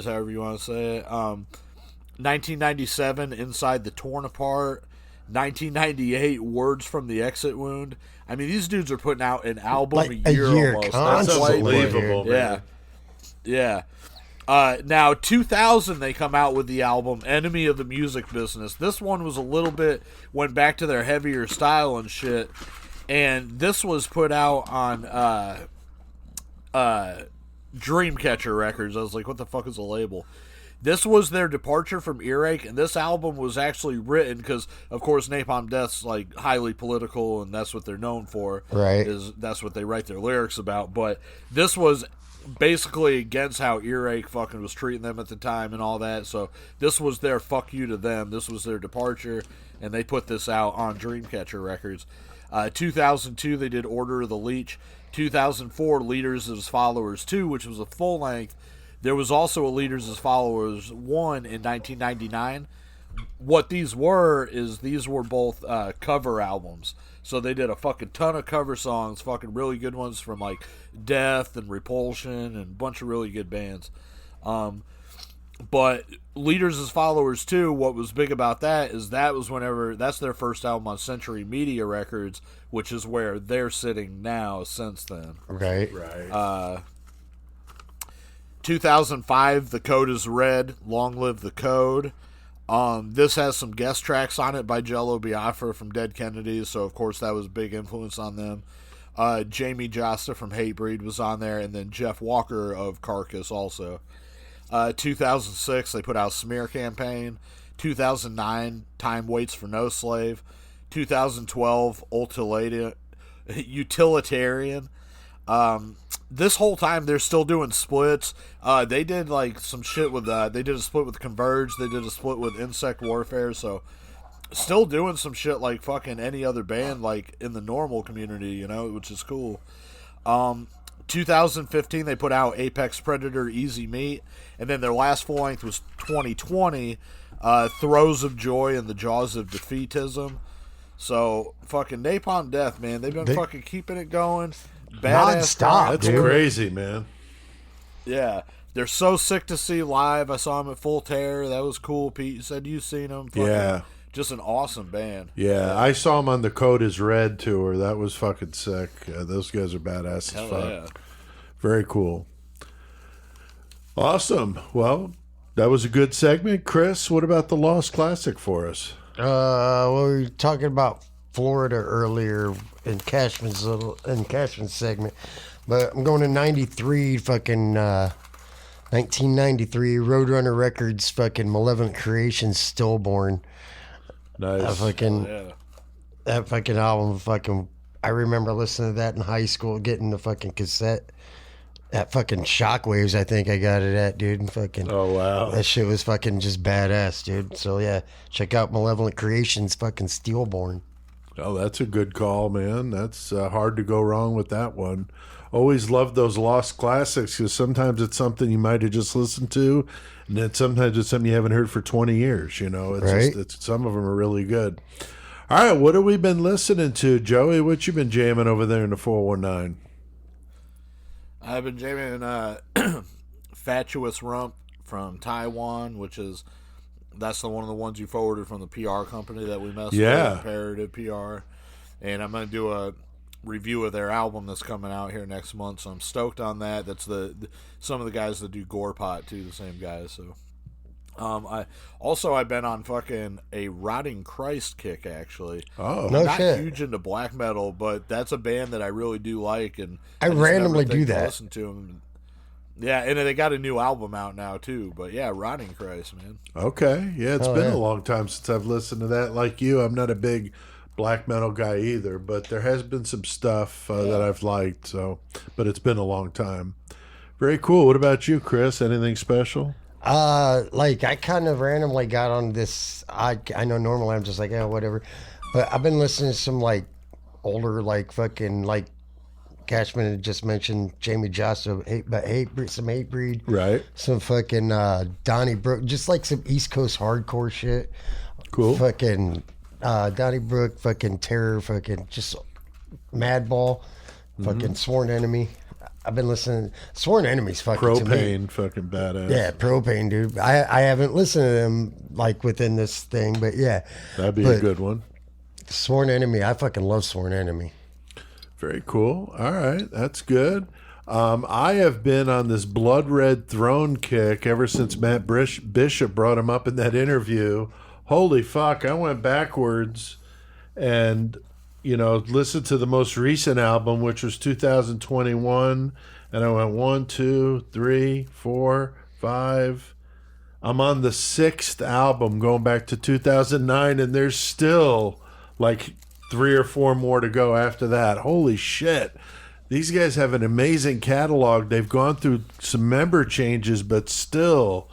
however you want to say it. 1997, Inside the Torn Apart. 1998, Words from the Exit Wound. I mean, these dudes are putting out an album Like a year a almost. That's constantly. unbelievable, man. Yeah. Now, 2000, they come out with the album Enemy of the Music Business. This one was went back to their heavier style and shit. And this was put out on Dreamcatcher Records. I was like, what the fuck is a label? This was their departure from Earache, and this album was actually written because, of course, Napalm Death's like highly political, and that's what they're known for. Right. That's what they write their lyrics about. But this was basically against how Earache fucking was treating them at the time and all that. So this was their fuck you to them. This was their departure, and they put this out on Dreamcatcher Records. 2002, they did Order of the Leech. 2004, Leaders as Followers 2, which was a full length. There was also a Leaders as Followers 1 in 1999. What these were both cover albums. So they did a fucking ton of cover songs, fucking really good ones from like Death and Repulsion and a bunch of really good bands. But Leaders as Followers 2, what was big about that is that's their first album on Century Media Records, which is where they're sitting now since then. Right. 2005, The Code is Red, Long Live the Code. This has some guest tracks on it by Jello Biafra from Dead Kennedys, so of course that was a big influence on them. Jamie Josta from Hatebreed was on there, and then Jeff Walker of Carcass also. 2006, they put out Smear Campaign. 2009, Time Waits for No Slave. 2012, utilitarian. This whole time they're still doing splits. They did like some shit with they did a split with Converge. They did a split with Insect Warfare. So still doing some shit like fucking any other band like in the normal community, you know, which is cool. 2015 they put out Apex Predator Easy Meat, and then their last full length was 2020, Throes of Joy and the Jaws of Defeatism. So fucking Napalm Death, man, they've been fucking keeping it going. Non-stop, That's dude. crazy, man. Yeah, they're so sick to see live. I saw them at Full Terror. That was cool. Pete, you said you've seen them. Fucking, Yeah. just an awesome band. Yeah, I saw them on the Code is Red tour. That was fucking sick. Those guys are badass Hell as fuck. yeah. Very cool. Awesome. Well, that was a good segment. Chris, what about the Lost Classic for us? Well, we were talking about Florida earlier in Cashman's segment, but I'm going to 93, fucking 1993, Roadrunner Records, fucking Malevolent Creations, Stillborn. Nice. That fucking album, fucking, I remember listening to that in high school, getting the fucking cassette. That fucking Shockwaves, I think I got it at, dude. And fucking, Oh, wow. that shit was fucking just badass, dude. So yeah, check out Malevolent Creations, fucking Steelborn. Oh, that's a good call, man. That's hard to go wrong with that one. Always loved those Lost Classics because sometimes it's something you might have just listened to, and then sometimes it's something you haven't heard for 20 years. You know, it's Right. some of them are really good. All right, what have we been listening to, Joey? What you been jamming over there in the 419? I've been jamming Fatuous Rump from Taiwan, that's one of the ones you forwarded from the PR company that we messed with, Imperative PR. And I'm going to do a review of their album that's coming out here next month, so I'm stoked on that. That's some of the guys that do Gorepot too, the same guys. So I've been on fucking a Rotting Christ kick, actually. Oh, No Not shit. huge into black metal, but that's a band that I really do like, and I just randomly never do think to that. Listen to them. Yeah, and they got a new album out now too. But yeah, Rotting Christ, man. okay. Yeah, it's Oh, been yeah. a long time since I've listened to that. Like you, I'm not a big black metal guy either, but there has been some stuff that I've liked. So, but it's been a long time. Very cool. What about you, Chris? Anything special? Like I kind of randomly got on this. I know normally I'm just like, yeah, whatever, but I've been listening to some like older, like fucking like Cashman had just mentioned Jamie Josta, some Hatebreed, Right. some fucking Donnybrook, just like some East Coast hardcore shit. Cool. Fucking Donnybrook, fucking Terror, fucking just Madball, fucking Sworn Enemy. I've been listening. Sworn Enemy's fucking to me. Propane, fucking badass. Yeah, Propane, dude. I haven't listened to them like within this thing, but yeah. That'd be a But good one. Sworn Enemy, I fucking love Sworn Enemy. Very cool. All right, that's good. I have been on this Blood Red Throne kick ever since Matt Bishop brought him up in that interview. Holy fuck, I went backwards and, listened to the most recent album, which was 2021, and I went 1, 2, 3, 4, 5. I'm on the 6th album going back to 2009, and there's still like 3 or 4 more to go after that. Holy shit. These guys have an amazing catalog. They've gone through some member changes, but still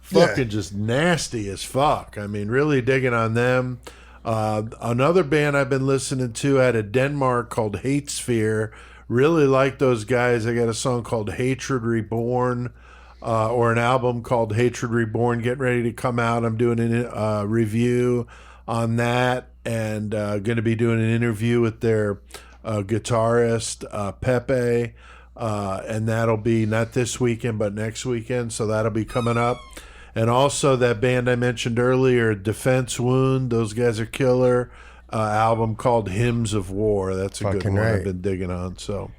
fucking just nasty as fuck. I mean, really digging on them. Another band I've been listening to out of Denmark called Hate Sphere. Really like those guys. They got a song called Hatred Reborn, or an album called Hatred Reborn getting ready to come out. I'm doing a review on that, and going to be doing an interview with their guitarist Pepe, and that'll be not this weekend but next weekend, so that'll be coming up. And also that band I mentioned earlier, Defense Wound, those guys are killer. Album called Hymns of War. That's a good Fucking one right. I've been digging on. So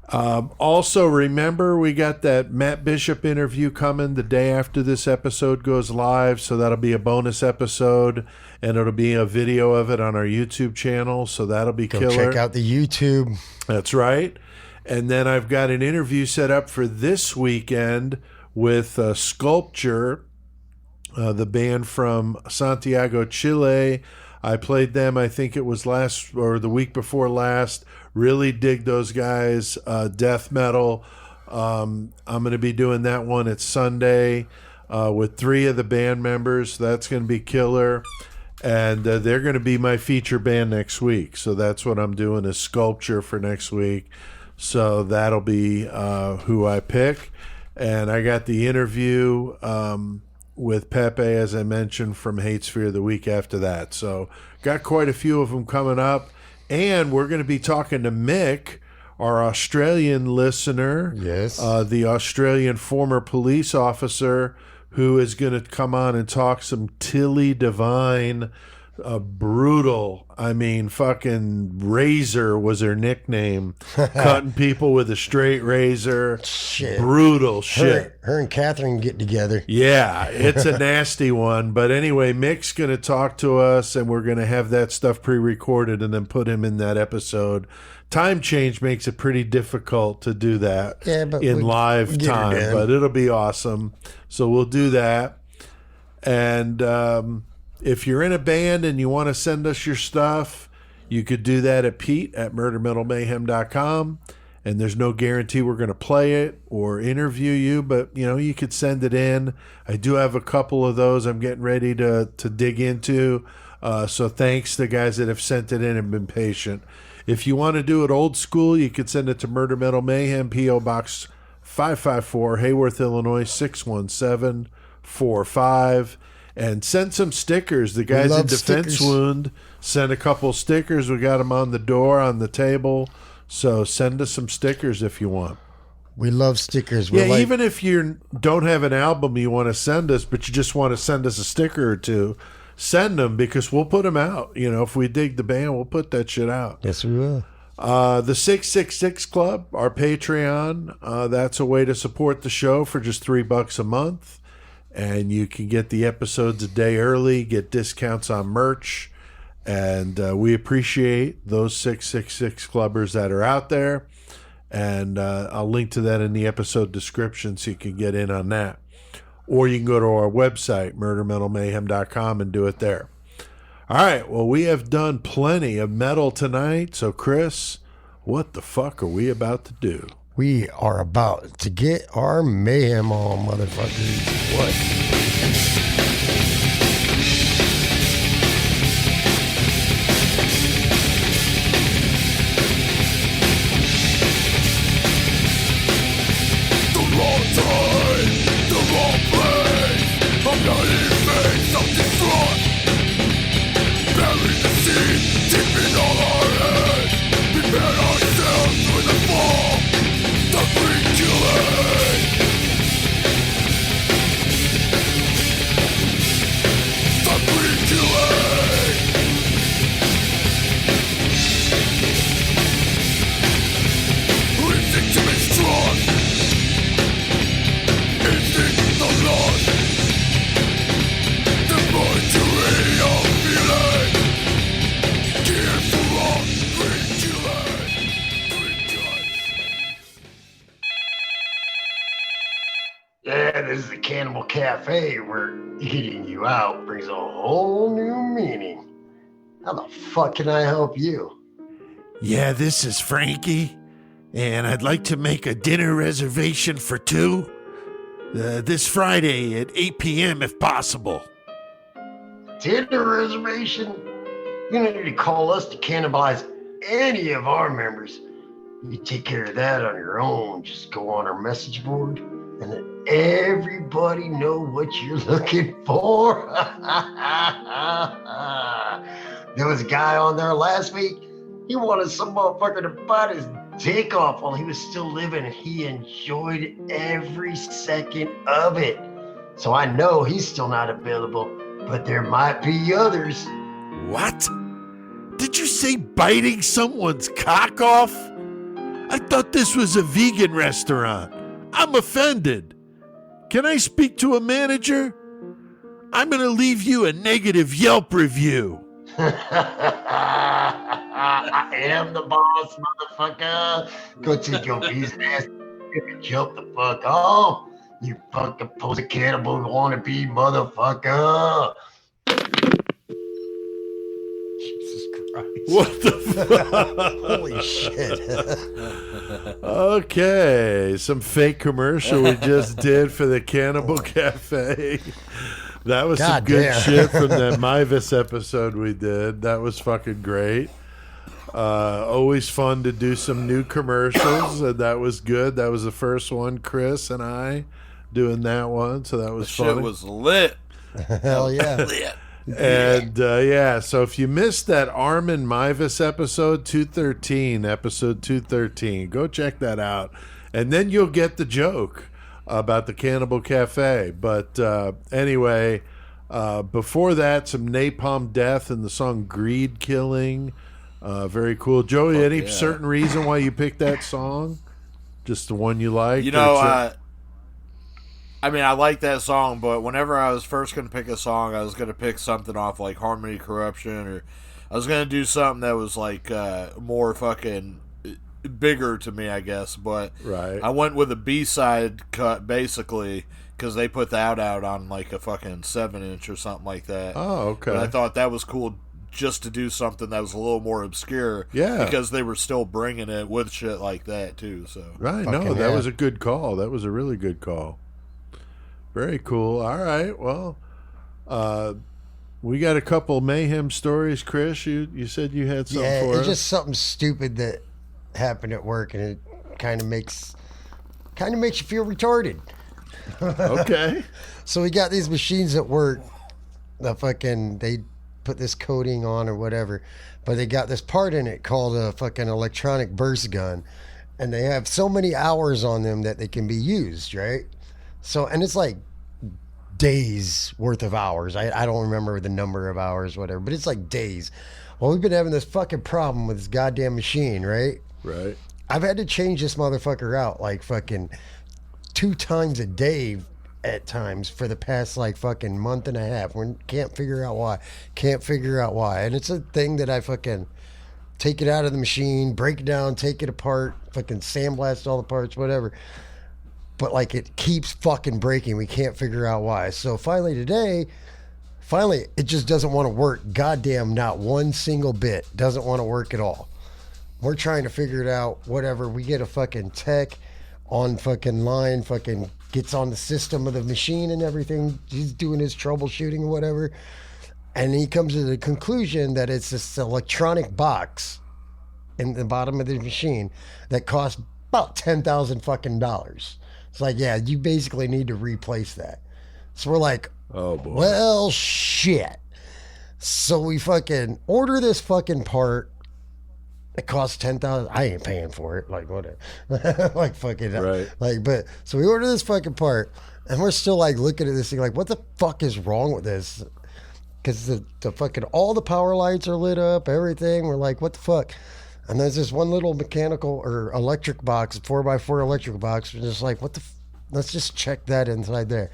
also remember, we got that Matt Bishop interview coming the day after this episode goes live, so that'll be a bonus episode, and it'll be a video of it on our YouTube channel, so that'll be Go killer. check out the YouTube. That's right. And then I've got an interview set up for this weekend with Sculpture, the band from Santiago, Chile. I played them, I think it was last or the week before last. Really dig those guys. Death metal. I'm going to be doing that one at Sunday with 3 of the band members. That's going to be killer. And they're going to be my feature band next week. So that's what I'm doing is Sculpture for next week. So that'll be who I pick. And I got the interview with Pepe, as I mentioned, from Hatesphere the week after that. So got quite a few of them coming up. And we're going to be talking to Mick, our Australian listener. Yes. The Australian former police officer who is going to come on and talk some Tilly Devine, brutal. I mean, fucking Razor was her nickname. Cutting people with a straight razor. Shit. Brutal shit. Her and Catherine get together. Yeah, it's a nasty one. But anyway, Mick's going to talk to us, and we're going to have that stuff pre-recorded and then put him in that episode. Time change makes it pretty difficult to do that in live time, but it'll be awesome. So we'll do that. And if you're in a band and you want to send us your stuff, you could do that at pete@murdermetalmayhem.com. And there's no guarantee we're going to play it or interview you, but, you could send it in. I do have a couple of those I'm getting ready to dig into. So thanks to guys that have sent it in and been patient. If you want to do it old school, you could send it to Murder Metal Mayhem, P.O. Box 554, Hayworth, Illinois, 61745. And send some stickers. The guys in Defense Wound sent a couple stickers. We got them on the door, on the table. So send us some stickers if you want. We love stickers. Even if you don't have an album you want to send us, but you just want to send us a sticker or two, send them because we'll put them out. If we dig the band, we'll put that shit out. Yes, we will. The 666 Club, our Patreon, that's a way to support the show for just $3 a month. And you can get the episodes a day early, get discounts on merch. And we appreciate those 666 clubbers that are out there. And I'll link to that in the episode description so you can get in on that. Or you can go to our website, murdermetalmayhem.com, and do it there. All right, well, we have done plenty of metal tonight. So, Chris, what the fuck are we about to do? We are about to get our mayhem on, motherfuckers. What? This is the Cannibal Cafe where eating you out brings a whole new meaning. How the fuck can I help you? Yeah, this is Frankie, and I'd like to make a dinner reservation for 2 this Friday at 8 p.m. if possible. Dinner reservation? You don't need to call us to cannibalize any of our members. You take care of that on your own. Just go on our message board and let everybody know what you're looking for. There was a guy on there last week. He wanted some motherfucker to bite his dick off while he was still living, and he enjoyed every second of it. So I know he's still not available, but there might be others. What? Did you say biting someone's cock off? I thought this was a vegan restaurant. I'm offended. Can I speak to a manager? I'm going to leave you a negative Yelp review. I am the boss, motherfucker. Go take your bee's ass and jump the fuck off. You fucking pose a cannibal wannabe motherfucker. Jesus Christ. What the Holy shit. Okay, some fake commercial we just did for the Cannibal Cafe. That was some God good damn. shit from that Myvis episode we did. That was fucking great. Always fun to do some new commercials, and that was good. That was the first one, Chris and I doing that one, so that was Shit fun. was lit. Hell yeah. Lit. And yeah, so if you missed that Armin Myvis episode 213, episode 213, go check that out, and then you'll get the joke about the Cannibal Cafe. But anyway, before that, some Napalm Death and the song Greed Killing. Very cool. Joey, any yeah. certain reason why you picked that song? Just the one you like? You know, I mean, I like that song, but whenever I was first going to pick a song, I was going to pick something off like Harmony Corruption, or I was going to do something that was like more fucking bigger to me, I guess. But Right. I went with a B-side cut, basically, because they put that out on like a fucking 7-inch or something like that. Oh, okay. But I thought that was cool just to do something that was a little more obscure. Yeah. Because they were still bringing it with shit like that, too. So Right. Fucking No, that yeah. was a good call. That was a really good call. Very cool. All right. Well, we got a couple Mayhem stories, Chris. You said you had something Yeah, for it's us. just something stupid that happened at work, and it kind of makes you feel retarded. Okay. So we got these machines at work. They put this coating on or whatever, but they got this part in it called a fucking electronic burst gun, and they have so many hours on them that they can be used, right? So, and it's like days worth of hours. I don't remember the number of hours, whatever, but it's like days. Well, we've been having this fucking problem with this goddamn machine, right? Right. I've had to change this motherfucker out like fucking 2 times a day at times for the past like fucking month and a half. We can't figure out why. And it's a thing that I fucking take it out of the machine, break it down, take it apart, fucking sandblast all the parts, whatever. But like it keeps fucking breaking. We can't figure out why. So finally today, it just doesn't want to work. Goddamn, not one single bit. Doesn't want to work at all. We're trying to figure it out, whatever. We get a fucking tech on fucking line, fucking gets on the system of the machine and everything. He's doing his troubleshooting or whatever. And he comes to the conclusion that it's this electronic box in the bottom of the machine that costs about $10,000 fucking dollars. It's like, yeah, you basically need to replace that. So we're like, Oh boy. well, shit. So we fucking order this fucking part. It costs $10,000. I ain't paying for it. Like whatever. Like fucking Right. Like, but so we order this fucking part, and we're still like looking at this thing, like, what the fuck is wrong with this? Because the fucking all the power lights are lit up, everything. We're like, what the fuck? And there's this one little mechanical or electric box, 4x4 electric box. We're just like, let's just check that inside there.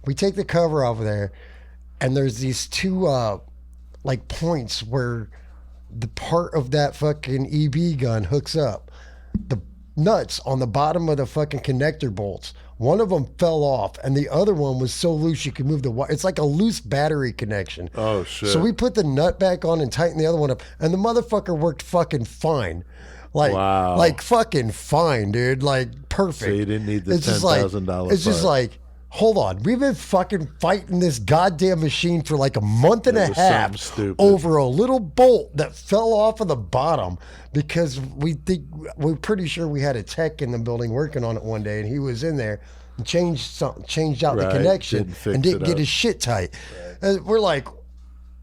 We take the cover off of there, and there's these 2 like points where the part of that fucking EB gun hooks up. The nuts on the bottom of the fucking connector bolts, one of them fell off, and the other one was so loose you could move the wire. It's like a loose battery connection. Oh shit. So we put the nut back on and tightened the other one up, and the motherfucker worked fucking fine. Like, Wow. like fucking fine, dude. Like perfect. So you didn't need the It's just like- $10,000 It's just part. like, hold on. We've been fucking fighting this goddamn machine for like a month and It a was half something stupid. over a little bolt that fell off of the bottom because we're pretty sure we had a tech in the building working on it one day, and he was in there and changed out the Right. connection Didn't fix and didn't it get up. his shit tight. And we're like,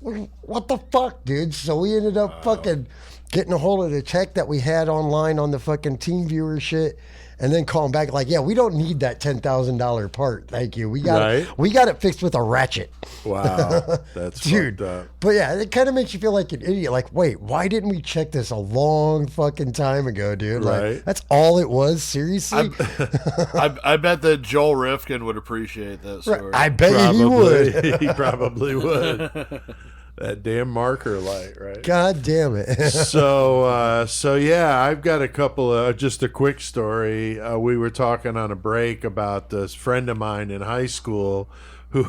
what the fuck, dude? So we ended up fucking getting a hold of the tech that we had online on the fucking TeamViewer shit, and then calling back like, yeah, we don't need that $10,000 part. Thank you. We got Right. it fixed with a ratchet. Wow. That's Dude, fucked up. but yeah, it kind of makes you feel like an idiot. Like, wait, why didn't we check this a long fucking time ago, dude? Like, Right. that's all it was. Seriously, I bet that Joel Rifkin would appreciate that story. I bet you he would. Probably. He probably would. That damn marker light, right? God damn it. So yeah, I've got a couple of just a quick story. We were talking on a break about this friend of mine in high school who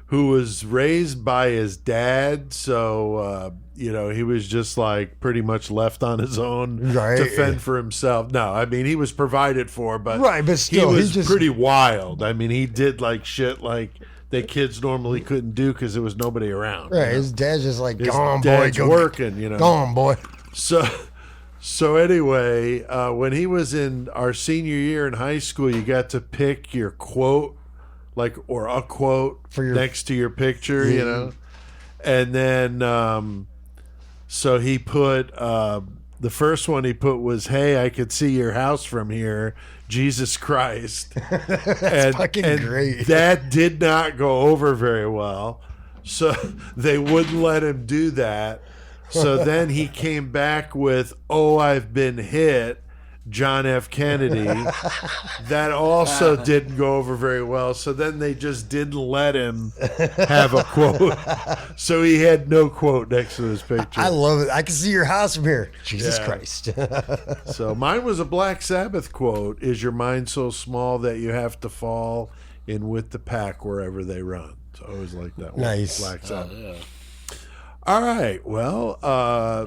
who was raised by his dad. So, he was just like pretty much left on his own to fend for himself. No, I mean, he was provided for, but, but still, he was pretty wild. I mean, he did like shit like that kids normally couldn't do because there was nobody around. Right. His dad's just like, His go on, boy. dad's working, Go on, boy. So anyway, when he was in our senior year in high school, you got to pick your quote, or a quote next to your picture, And then, so he put, the first one he put was, "Hey, I could see your house from here, Jesus Christ." That's fucking great. That did not go over very well. So they wouldn't let him do that. So then he came back with, "Oh, I've been hit, John F. Kennedy." That also didn't go over very well. So then they just didn't let him have a quote. So he had no quote next to his picture. I love it. I can see your house from here. Jesus Christ. So mine was a Black Sabbath quote. "Is your mind so small that you have to fall in with the pack wherever they run?" So I always like that one. Nice. Black Sabbath. All right. Well,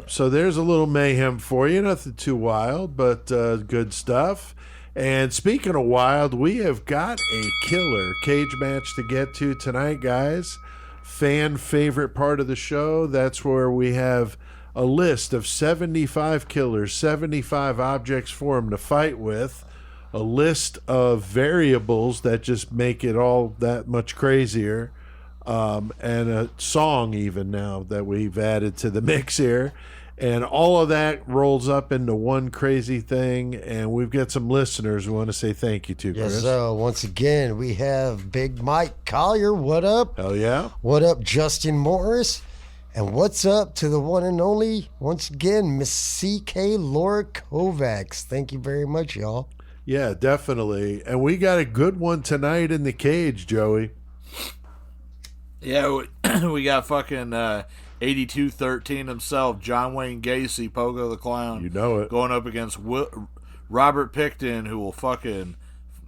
so there's a little mayhem for you. Nothing too wild, but good stuff. And speaking of wild, we have got a killer cage match to get to tonight, guys. Fan favorite part of the show. That's where we have a list of 75 killers, 75 objects for them to fight with, a list of variables that just make it all that much crazier. And a song even now that we've added to the mix here. And all of that rolls up into one crazy thing. And we've got some listeners we want to say thank you to, Chris. Yes, so once again, we have Big Mike Collier. What up? Hell yeah. What up, Justin Morris? And what's up to the one and only, once again, Miss C.K. Laura Kovacs. Thank you very much, y'all. Yeah, definitely. And we got a good one tonight in the cage, Joey. Yeah, we got fucking 8213 himself, John Wayne Gacy, Pogo the Clown. You know it. Going up against Robert Pickton, who will fucking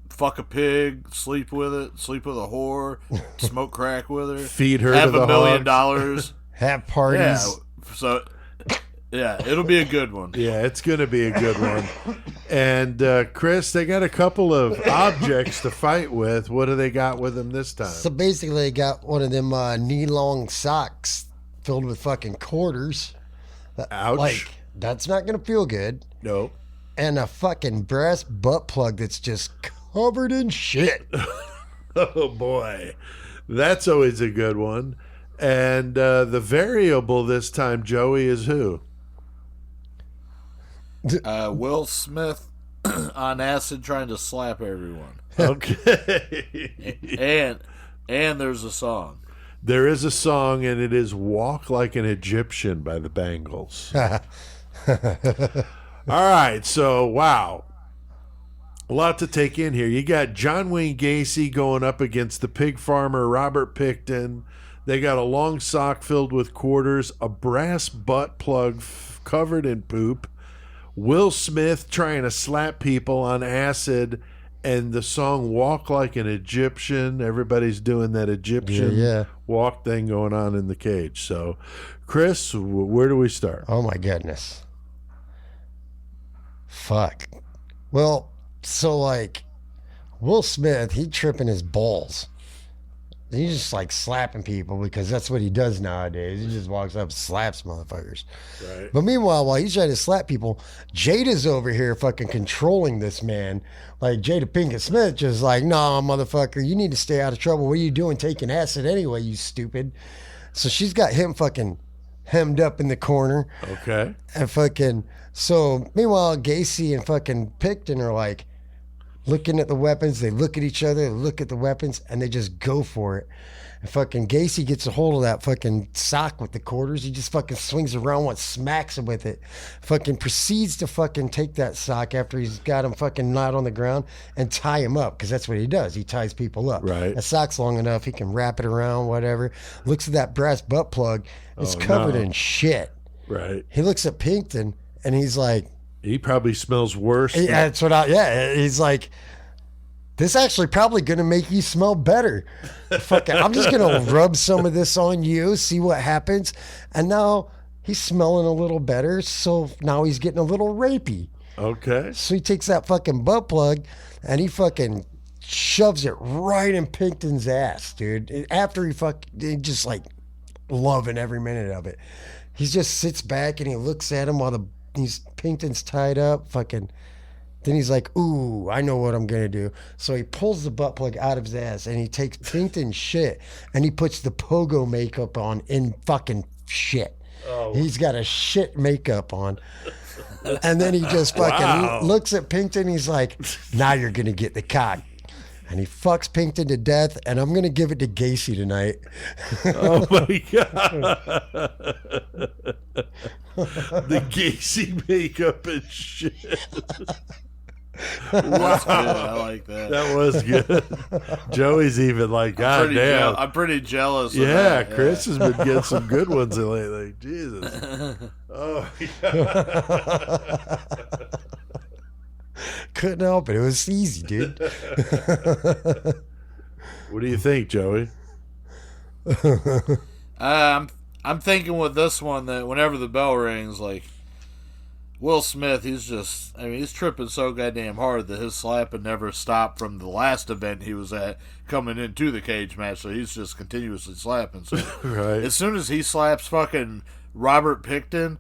fuck a pig, sleep with a whore, smoke crack with her, feed her have to the $1 million, hogs. Have parties. Yeah, so yeah, it'll be a good one. Yeah, it's going to be a good one. And Chris, they got a couple of objects to fight with. What do they got with them this time? So basically, they got one of them knee-long socks filled with fucking quarters. Ouch. Like, that's not going to feel good. Nope. And a fucking brass butt plug that's just covered in shit. Oh, boy. That's always a good one. And the variable this time, Joey, is who? Will Smith on acid trying to slap everyone. Okay. And there's a song. There is a song, and it is "Walk Like an Egyptian" by the Bangles. All right, so wow. A lot to take in here. You got John Wayne Gacy going up against the pig farmer Robert Pickton. They got a long sock filled with quarters, a brass butt plug covered in poop, Will Smith trying to slap people on acid, and the song "Walk Like an Egyptian." Everybody's doing that Egyptian walk thing going on in the cage. So, Chris, where do we start? Oh, my goodness. Fuck. Well, so, like, Will Smith, he tripping his balls. He's just like slapping people because that's what he does nowadays. He just walks up and slaps motherfuckers. Right. But meanwhile, while he's trying to slap people, Jada's over here fucking controlling this man. Like Jada Pinkett Smith just like, nah, motherfucker, you need to stay out of trouble. What are you doing taking acid anyway, you stupid? So she's got him fucking hemmed up in the corner. Okay. And fucking, so meanwhile, Gacy and fucking Pickton are like, looking at the weapons, they look at each other, they look at the weapons, and they just go for it. And fucking Gacy gets a hold of that fucking sock with the quarters. He just fucking swings around once, smacks him with it. Fucking proceeds to fucking take that sock after he's got him fucking not on the ground and tie him up, because that's what he does. He ties people up. Right. A sock's long enough, he can wrap it around, whatever. Looks at that brass butt plug. It's covered in shit. Right. He looks at Pinkton, and he's like, he probably smells worse. He's like, this actually probably going to make you smell better. Fucking, I'm just going to rub some of this on you, see what happens. And now he's smelling a little better. So now he's getting a little rapey. Okay. So he takes that fucking butt plug and he fucking shoves it right in Pinkton's ass, dude. After he just like loving every minute of it. He just sits back and he looks at him while Pinkton's tied up. Fucking. Then he's like, ooh, I know what I'm going to do. So he pulls the butt plug out of his ass and he takes Pinkton's shit and he puts the pogo makeup on in fucking shit. Oh. He's got a shit makeup on. And then he just fucking looks at Pinkton. He's like, now you're going to get the cock. And he fucks Pinkton to death, and I'm going to give it to Gacy tonight. Oh, my God. The Gacy makeup and shit. Wow. I like that. That was good. Joey's even like, God damn. I'm pretty jealous of yeah, that. Chris has been getting some good ones lately. Jesus. Oh, yeah. Couldn't help it. It was easy, dude. What do you think, Joey? I'm thinking with this one that whenever the bell rings, like, Will Smith, he's tripping so goddamn hard that his slapping never stopped from the last event he was at coming into the cage match, so he's just continuously slapping. So right. As soon as he slaps fucking Robert Pinkton,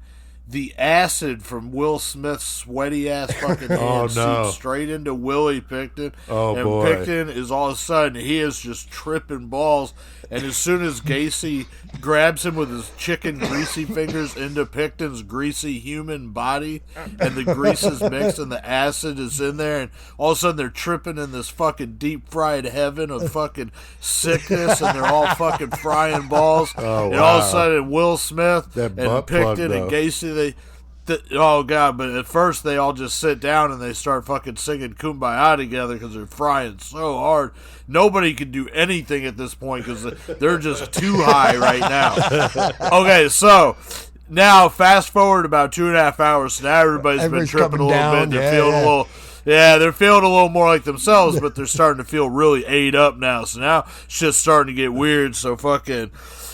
the acid from Will Smith's sweaty ass fucking hands seeps straight into Willie Pinkton. Oh, and boy. Pinkton is all of a sudden, he is just tripping balls. And as soon as Gacy grabs him with his chicken greasy fingers into Pinkton's greasy human body, and the grease is mixed and the acid is in there, and all of a sudden they're tripping in this fucking deep fried heaven of fucking sickness, and they're all fucking frying balls. Oh, and wow. all of a sudden Will Smith That and butt plug, Pinkton though. and Gacy, oh God, but at first they all just sit down and they start fucking singing Kumbaya together because they're frying so hard. Nobody can do anything at this point because they're just too high right now. Okay, so now fast forward about 2.5 hours. So now everybody's been tripping a little bit. They're feeling a little. Yeah, they're feeling a little more like themselves, but they're starting to feel really ate up now. So now shit's starting to get weird. So fucking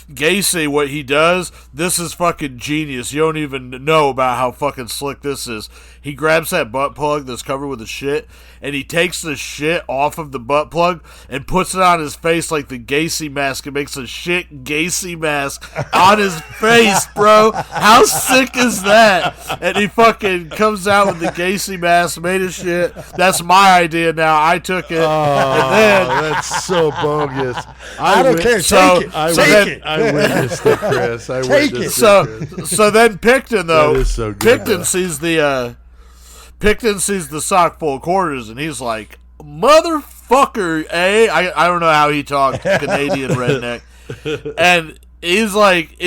Gacy, what he does, this is fucking genius. You don't even know about how fucking slick this is. He grabs that butt plug that's covered with the shit, and he takes the shit off of the butt plug and puts it on his face like the Gacy mask and makes a shit Gacy mask on his face, bro. How sick is that? And he fucking comes out with the Gacy mask made of shit. That's my idea now. I took it. Oh, and then, that's so bogus. I don't care. So- Take it. I Take it. I witnessed it, Chris. I Take witnessed it. Chris. So then Pinkton, though, That is so good, Pinkton though. sees the sock full of quarters, and he's like, motherfucker, eh? I don't know how he talked, Canadian redneck. And he's like,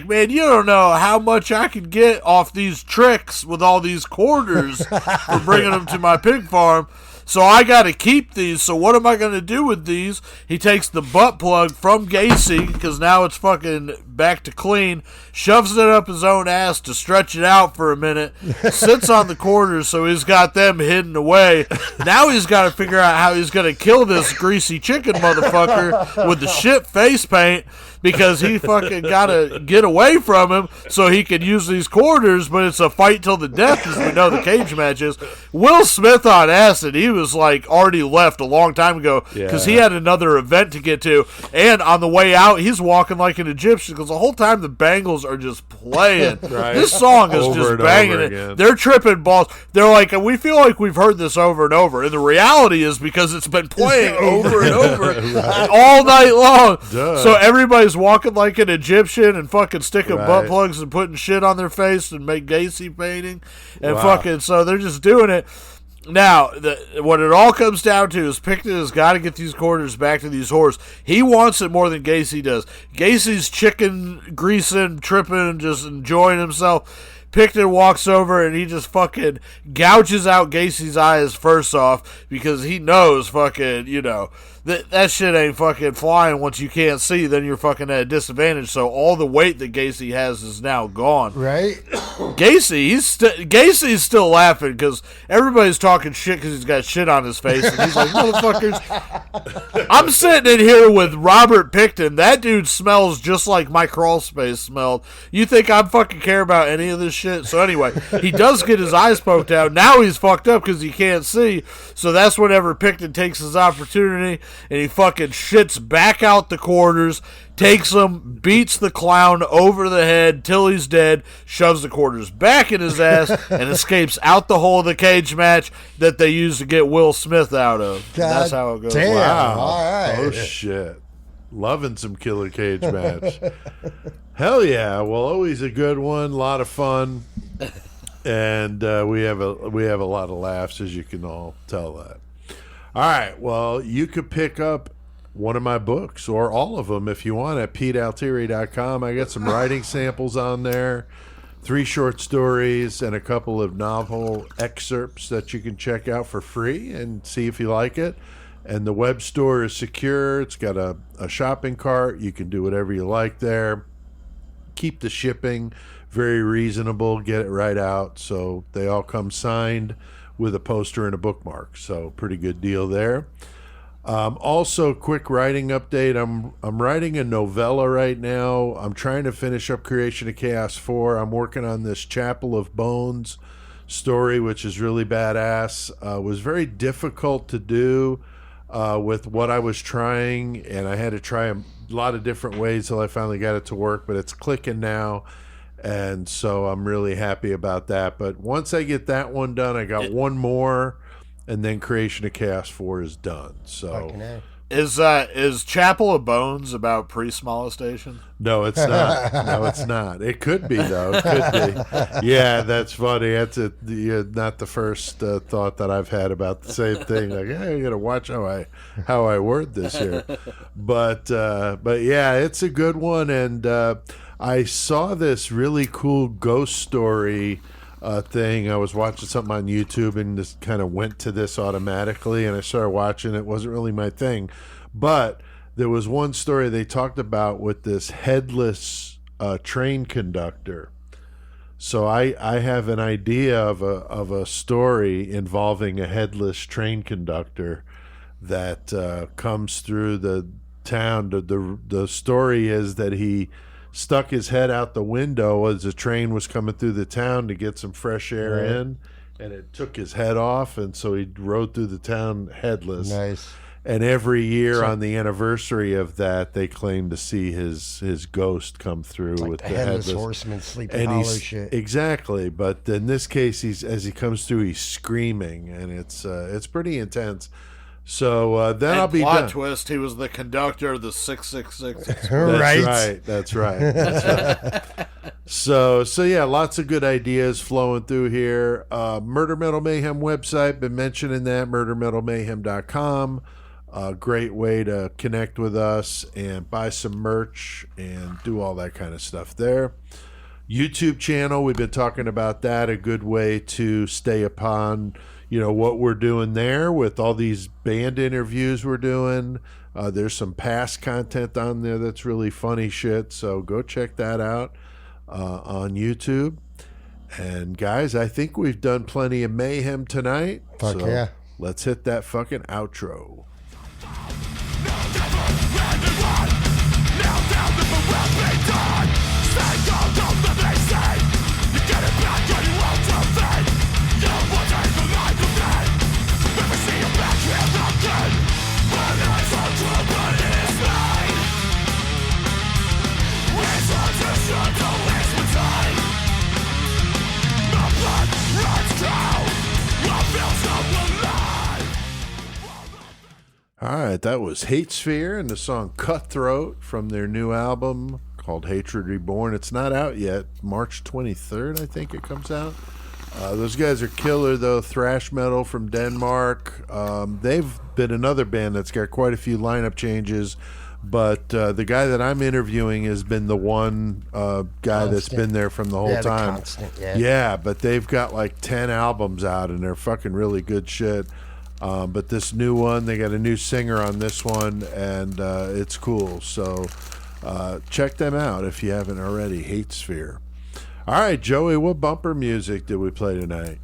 man, you don't know how much I could get off these tricks with all these quarters for bringing them to my pig farm. So I got to keep these. So what am I going to do with these? He takes the butt plug from Gacy, because now it's fucking back to clean, shoves it up his own ass to stretch it out for a minute, sits on the quarters, so he's got them hidden away. Now he's got to figure out how he's going to kill this greasy chicken motherfucker with the shit face paint, because he fucking got to get away from him so he can use these quarters, but it's a fight till the death, as we know the cage match is. Will Smith on acid, he was like already left a long time ago because he had another event to get to, and on the way out, he's walking like an Egyptian because the whole time the Bangles are just playing. Right. This song is Over just and banging over it. again. They're tripping balls. They're like, we feel like we've heard this over and over, and the reality is because it's been playing over and over all night long. Duh. So everybody's walking like an Egyptian and fucking sticking Right. butt plugs and putting shit on their face and make Gacy painting and Wow. fucking, so they're just doing it. Now, what it all comes down to is Pinkton has got to get these quarters back to these whores. He wants it more than Gacy does. Gacy's chicken greasing, tripping, just enjoying himself. Pinkton walks over and he just fucking gouges out Gacy's eyes first off because he knows fucking, that shit ain't fucking flying once you can't see. Then you're fucking at a disadvantage. So all the weight that Gacy has is now gone. Right? Gacy's still laughing because everybody's talking shit because he's got shit on his face, and he's like, "Motherfuckers!" I'm sitting in here with Robert Picton. That dude smells just like my crawl space smelled. You think I'm fucking care about any of this shit? So anyway, he does get his eyes poked out. Now he's fucked up because he can't see. So that's whenever Picton takes his opportunity and he fucking shits back out the quarters, takes him, beats the clown over the head till he's dead, shoves the quarters back in his ass, and escapes out the hole of the cage match that they used to get Will Smith out of. That's how it goes. Damn. Wow. All right. Oh, shit. Loving some killer cage match. Hell yeah. Well, always a good one. A lot of fun. And we have a lot of laughs, as you can all tell that. All right. Well, you could pick up one of my books or all of them if you want at PeteAltieri.com. I got some writing samples on there, 3 short stories, and a couple of novel excerpts that you can check out for free and see if you like it. And the web store is secure. It's got a shopping cart. You can do whatever you like there. Keep the shipping very reasonable. Get it right out. So they all come signed with a poster and a bookmark. So pretty good deal there. Also, quick writing update. I'm writing a novella right now. I'm trying to finish up Creation of Chaos 4. I'm working on this Chapel of Bones story, which is really badass. Was very difficult to do with what I was trying, and I had to try a lot of different ways till I finally got it to work, but it's clicking now, and so I'm really happy about that. But once I get that one done, I got one more, and then Creation of Chaos 4 is done. So is Chapel of Bones about priest molestation? no, it's not. No, it's not. It could be though. It could be. Yeah, that's funny. That's not the first thought that I've had about the same thing. Like, hey, I gotta watch how I word this here. But yeah, it's a good one. And I saw this really cool ghost story thing. I was watching something on YouTube and just kind of went to this automatically, and I started watching. It wasn't really my thing, but there was one story they talked about with this headless train conductor. So I have an idea of a story involving a headless train conductor that comes through the town. The story is that he stuck his head out the window as the train was coming through the town to get some fresh air in, and it took his head off, and so he rode through the town headless. Nice. And every year on the anniversary of that, they claim to see his ghost come through Like with the the Headless Horseman, Sleepy and Hollow he's shit. exactly. But in this case, as he comes through, he's screaming, and it's pretty intense. So then And I'll be plot done. twist: he was the conductor of the 666. Right. That's right. So yeah, lots of good ideas flowing through here. Murder Metal Mayhem website, been mentioning that, murdermetalmayhem.com. Great way to connect with us and buy some merch and do all that kind of stuff there. YouTube channel, we've been talking about that, a good way to stay upon what we're doing there with all these band interviews we're doing. There's some past content on there that's really funny shit, so go check that out on YouTube. And guys, I think we've done plenty of mayhem tonight. Fuck so yeah. Let's hit that fucking outro. All right, that was Hate Sphere and the song Cutthroat from their new album called Hatred Reborn. It's not out yet. March 23rd, I think it comes out. Those guys are killer, though. Thrash metal from Denmark. They've been another band that's got quite a few lineup changes, but the guy that I'm interviewing has been the one guy that's been there from the whole time. Constant, Yeah, but they've got like 10 albums out, and they're fucking really good shit. But this new one, they got a new singer on this one, and it's cool. So check them out if you haven't already. Hate Sphere. All right, Joey, what bumper music did we play tonight?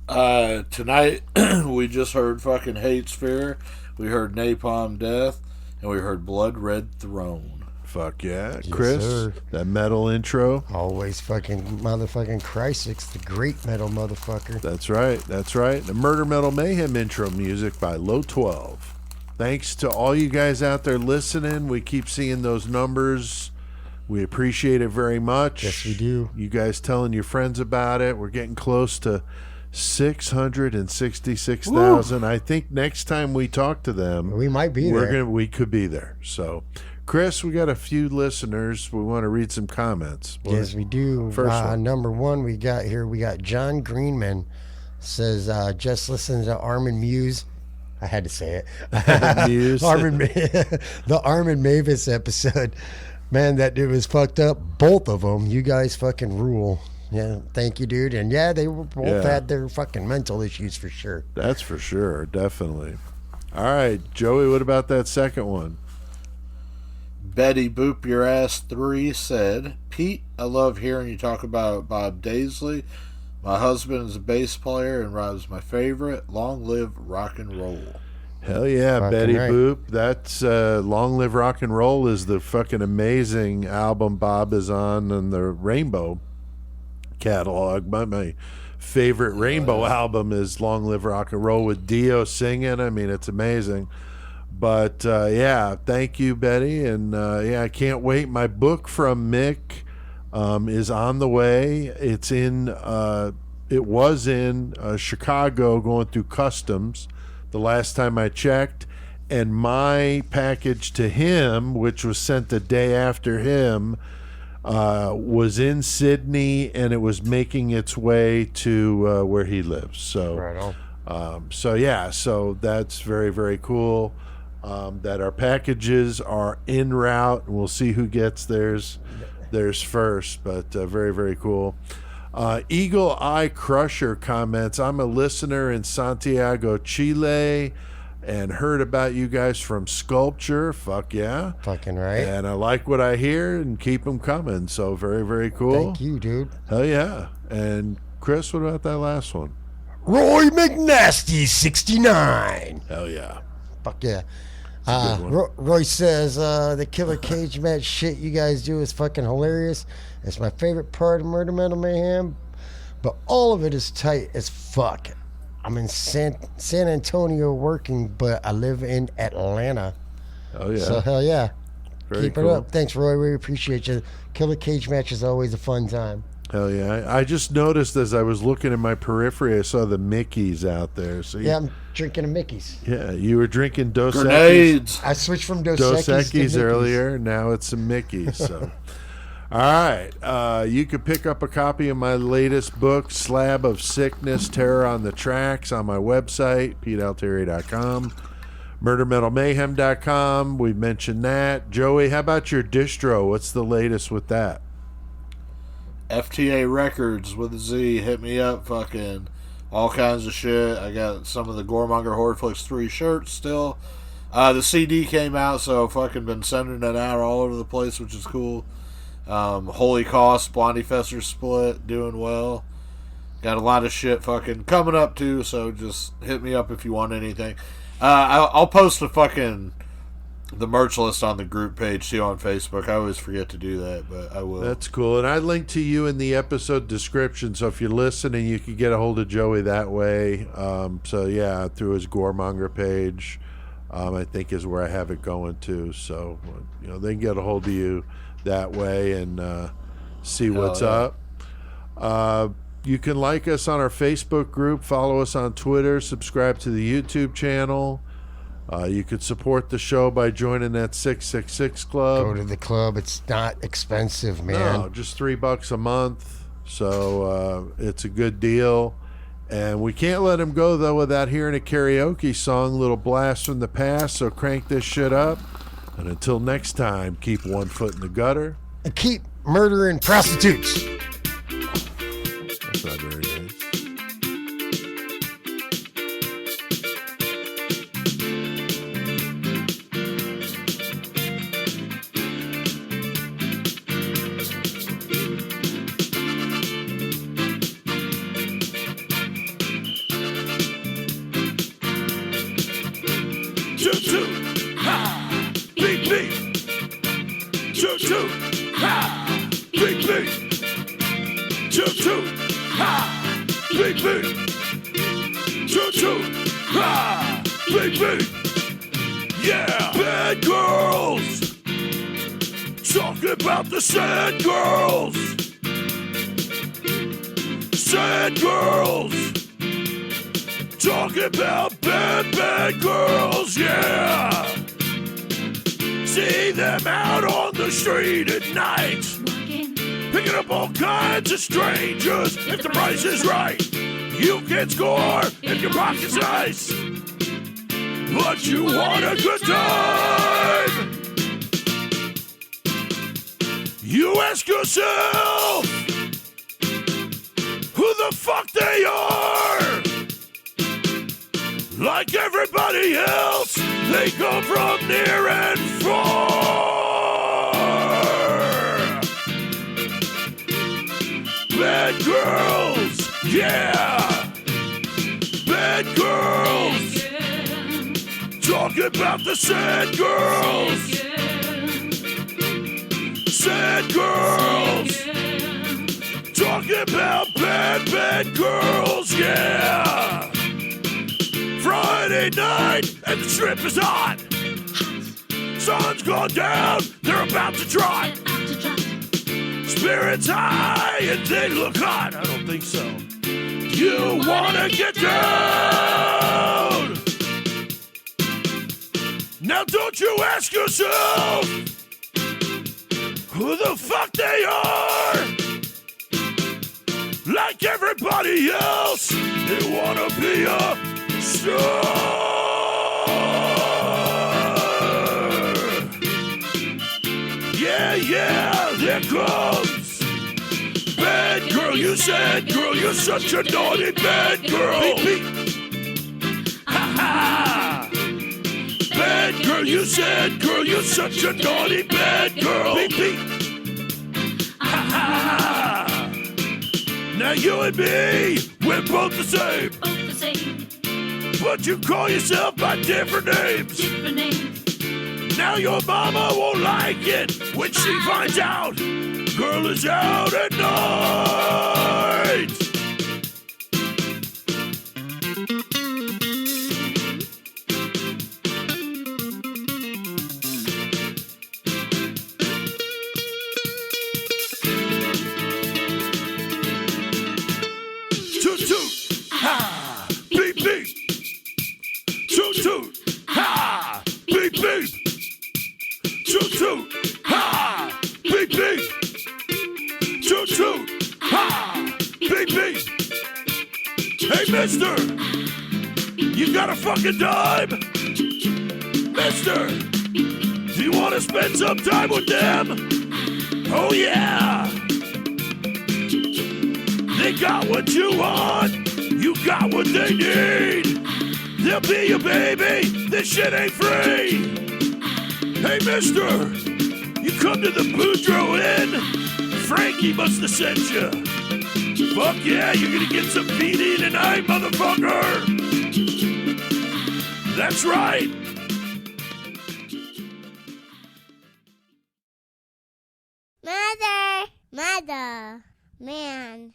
Tonight we just heard fucking Hate Sphere. We heard Napalm Death, and we heard Blood Red Throne. Fuck yeah. Yes, Chris, sir. that metal intro. Always fucking motherfucking Chrysix, the great metal motherfucker. That's right. That's right. The Murder Metal Mayhem intro music by Low 12. Thanks to all you guys out there listening. We keep seeing those numbers. We appreciate it very much. Yes, we do. You guys telling your friends about it. We're getting close to 666,000. I think next time we talk to them, We might be there. We could be there. So, Chris, we got a few listeners. We want to read some comments. Yes, we do. First one. Number one we got John Greenman says, just listen to Armin Muse. I had to say it. Muse. The Armin Mavis episode. Man, that dude was fucked up. Both of them. You guys fucking rule. Yeah, thank you, dude. And yeah, they were both had their fucking mental issues for sure. That's for sure. Definitely. All right, Joey, what about that second one? Betty Boop Your Ass 3 said, Pete, I love hearing you talk about Bob Daisley. My husband is a bass player and Rob's my favorite. Long live rock and roll. Hell yeah, Fucking Betty right. Boop. That's Long Live Rock and Roll is the fucking amazing album Bob is on the Rainbow catalog. My favorite Rainbow album is Long Live Rock and Roll with Dio singing. I mean, it's amazing. But yeah, thank you, Betty. And yeah, I can't wait. My book from Mick is on the way. It's in, it was in Chicago going through customs the last time I checked. And my package to him, which was sent the day after him, was in Sydney, and it was making its way to where he lives. So, Right on. so yeah, so that's very, very cool. That our packages are en route, and we'll see who gets theirs first. But very, very cool. Eagle Eye Crusher comments, I'm a listener in Santiago, Chile, and heard about you guys from Sculpture. Fuck yeah. Fucking right. And I like what I hear, and keep them coming. So very, very cool. Thank you, dude. Hell yeah. And Chris, what about that last one? Roy McNasty 69. Hell yeah. Fuck yeah. a good one. Roy says, the killer cage match shit you guys do is fucking hilarious. It's my favorite part of Murder Metal Mayhem, but all of it is tight as fuck. I'm in San Antonio working, but I live in Atlanta. Oh yeah. So hell yeah. Very Keep cool. it up. Thanks, Roy. We appreciate you. Killer cage match is always a fun time. Hell yeah. I just noticed as I was looking at my periphery, I saw the Mickeys out there. So Yeah, I'm drinking a Mickey's. yeah, you were drinking Dos Equis. Grenades. I switched from Dos Dos Equis to Equis Mickey's. earlier. Now it's some Mickeys. So, all right. You could pick up a copy of my latest book, Slab of Sickness, Terror on the Tracks, on my website, PeteAltieri.com, MurderMetalMayhem.com. We mentioned that. Joey, how about your distro? What's the latest with that? FTA Records with a Z. Hit me up. Fucking all kinds of shit. I got some of the Goremonger Horrorflix 3 shirts still. The CD came out, so fucking been sending it out all over the place, which is cool. Holy Cost, Blondie Fester split, doing well. Got a lot of shit fucking coming up too, so just hit me up if you want anything. I'll post the merch list on the group page too on Facebook. I always forget to do that, but I will. That's cool. And I linked to you in the episode description, so if you're listening, you can get a hold of Joey that way. So yeah, through his Goremonger page, I think is where I have it going to. So, you know, they can get a hold of you that way and see what's up. You can like us on our Facebook group, follow us on Twitter, subscribe to the YouTube channel. You could support the show by joining that 666 Club. Go to the club. It's not expensive, man. No, just $3 a month. So it's a good deal. And we can't let him go, though, without hearing a karaoke song, little blast from the past. So crank this shit up. And until next time, keep one foot in the gutter. And keep murdering prostitutes. That's not very nice. Toot toot, ha, beep beep. Yeah, bad girls. Talking about the sad girls. Sad girls. Talking about bad girls, yeah. See them out on the street at night, picking up all kinds of strangers. If the price is right, you can score if your pocket's nice. But you want a good time. You ask yourself who the fuck they are. Like everybody else, they come from near and far. Bad girls, yeah. Bad girls. Talking about the sad girls. Sad girls. Talking about bad girls, yeah. Friday night and the strip is on. Sun's gone down, they're about to trot. Spirits high and they look hot. I don't think so. You wanna get down? Now don't you ask yourself who the fuck they are? Like everybody else, they wanna be a star. Yeah, there comes. Bad girl, you sad girl, you're such a naughty bad girl. Beep, beep. Ha ha. Bad girl, you sad girl, you're such a naughty bad girl. Beep, beep. Ha ha. Now you and me, we're both the same. But you call yourself by different names. Now your mama won't like it when she finds out girl is out at night. Toot toot, ha, beep beep. Toot toot, ha, beep beep. Toot toot, ha, beep beep. Toot toot, ha, beep beep. Hey mister, you got a fucking dime? Mister, do you want to spend some time with them? Oh yeah. They got what you want, you got what they need. They'll be your baby, this shit ain't free. Hey mister, you come to the Boudreaux Inn? Frankie must have sent you. Fuck yeah, you're gonna get some PD tonight, motherfucker. That's right. Mother, man.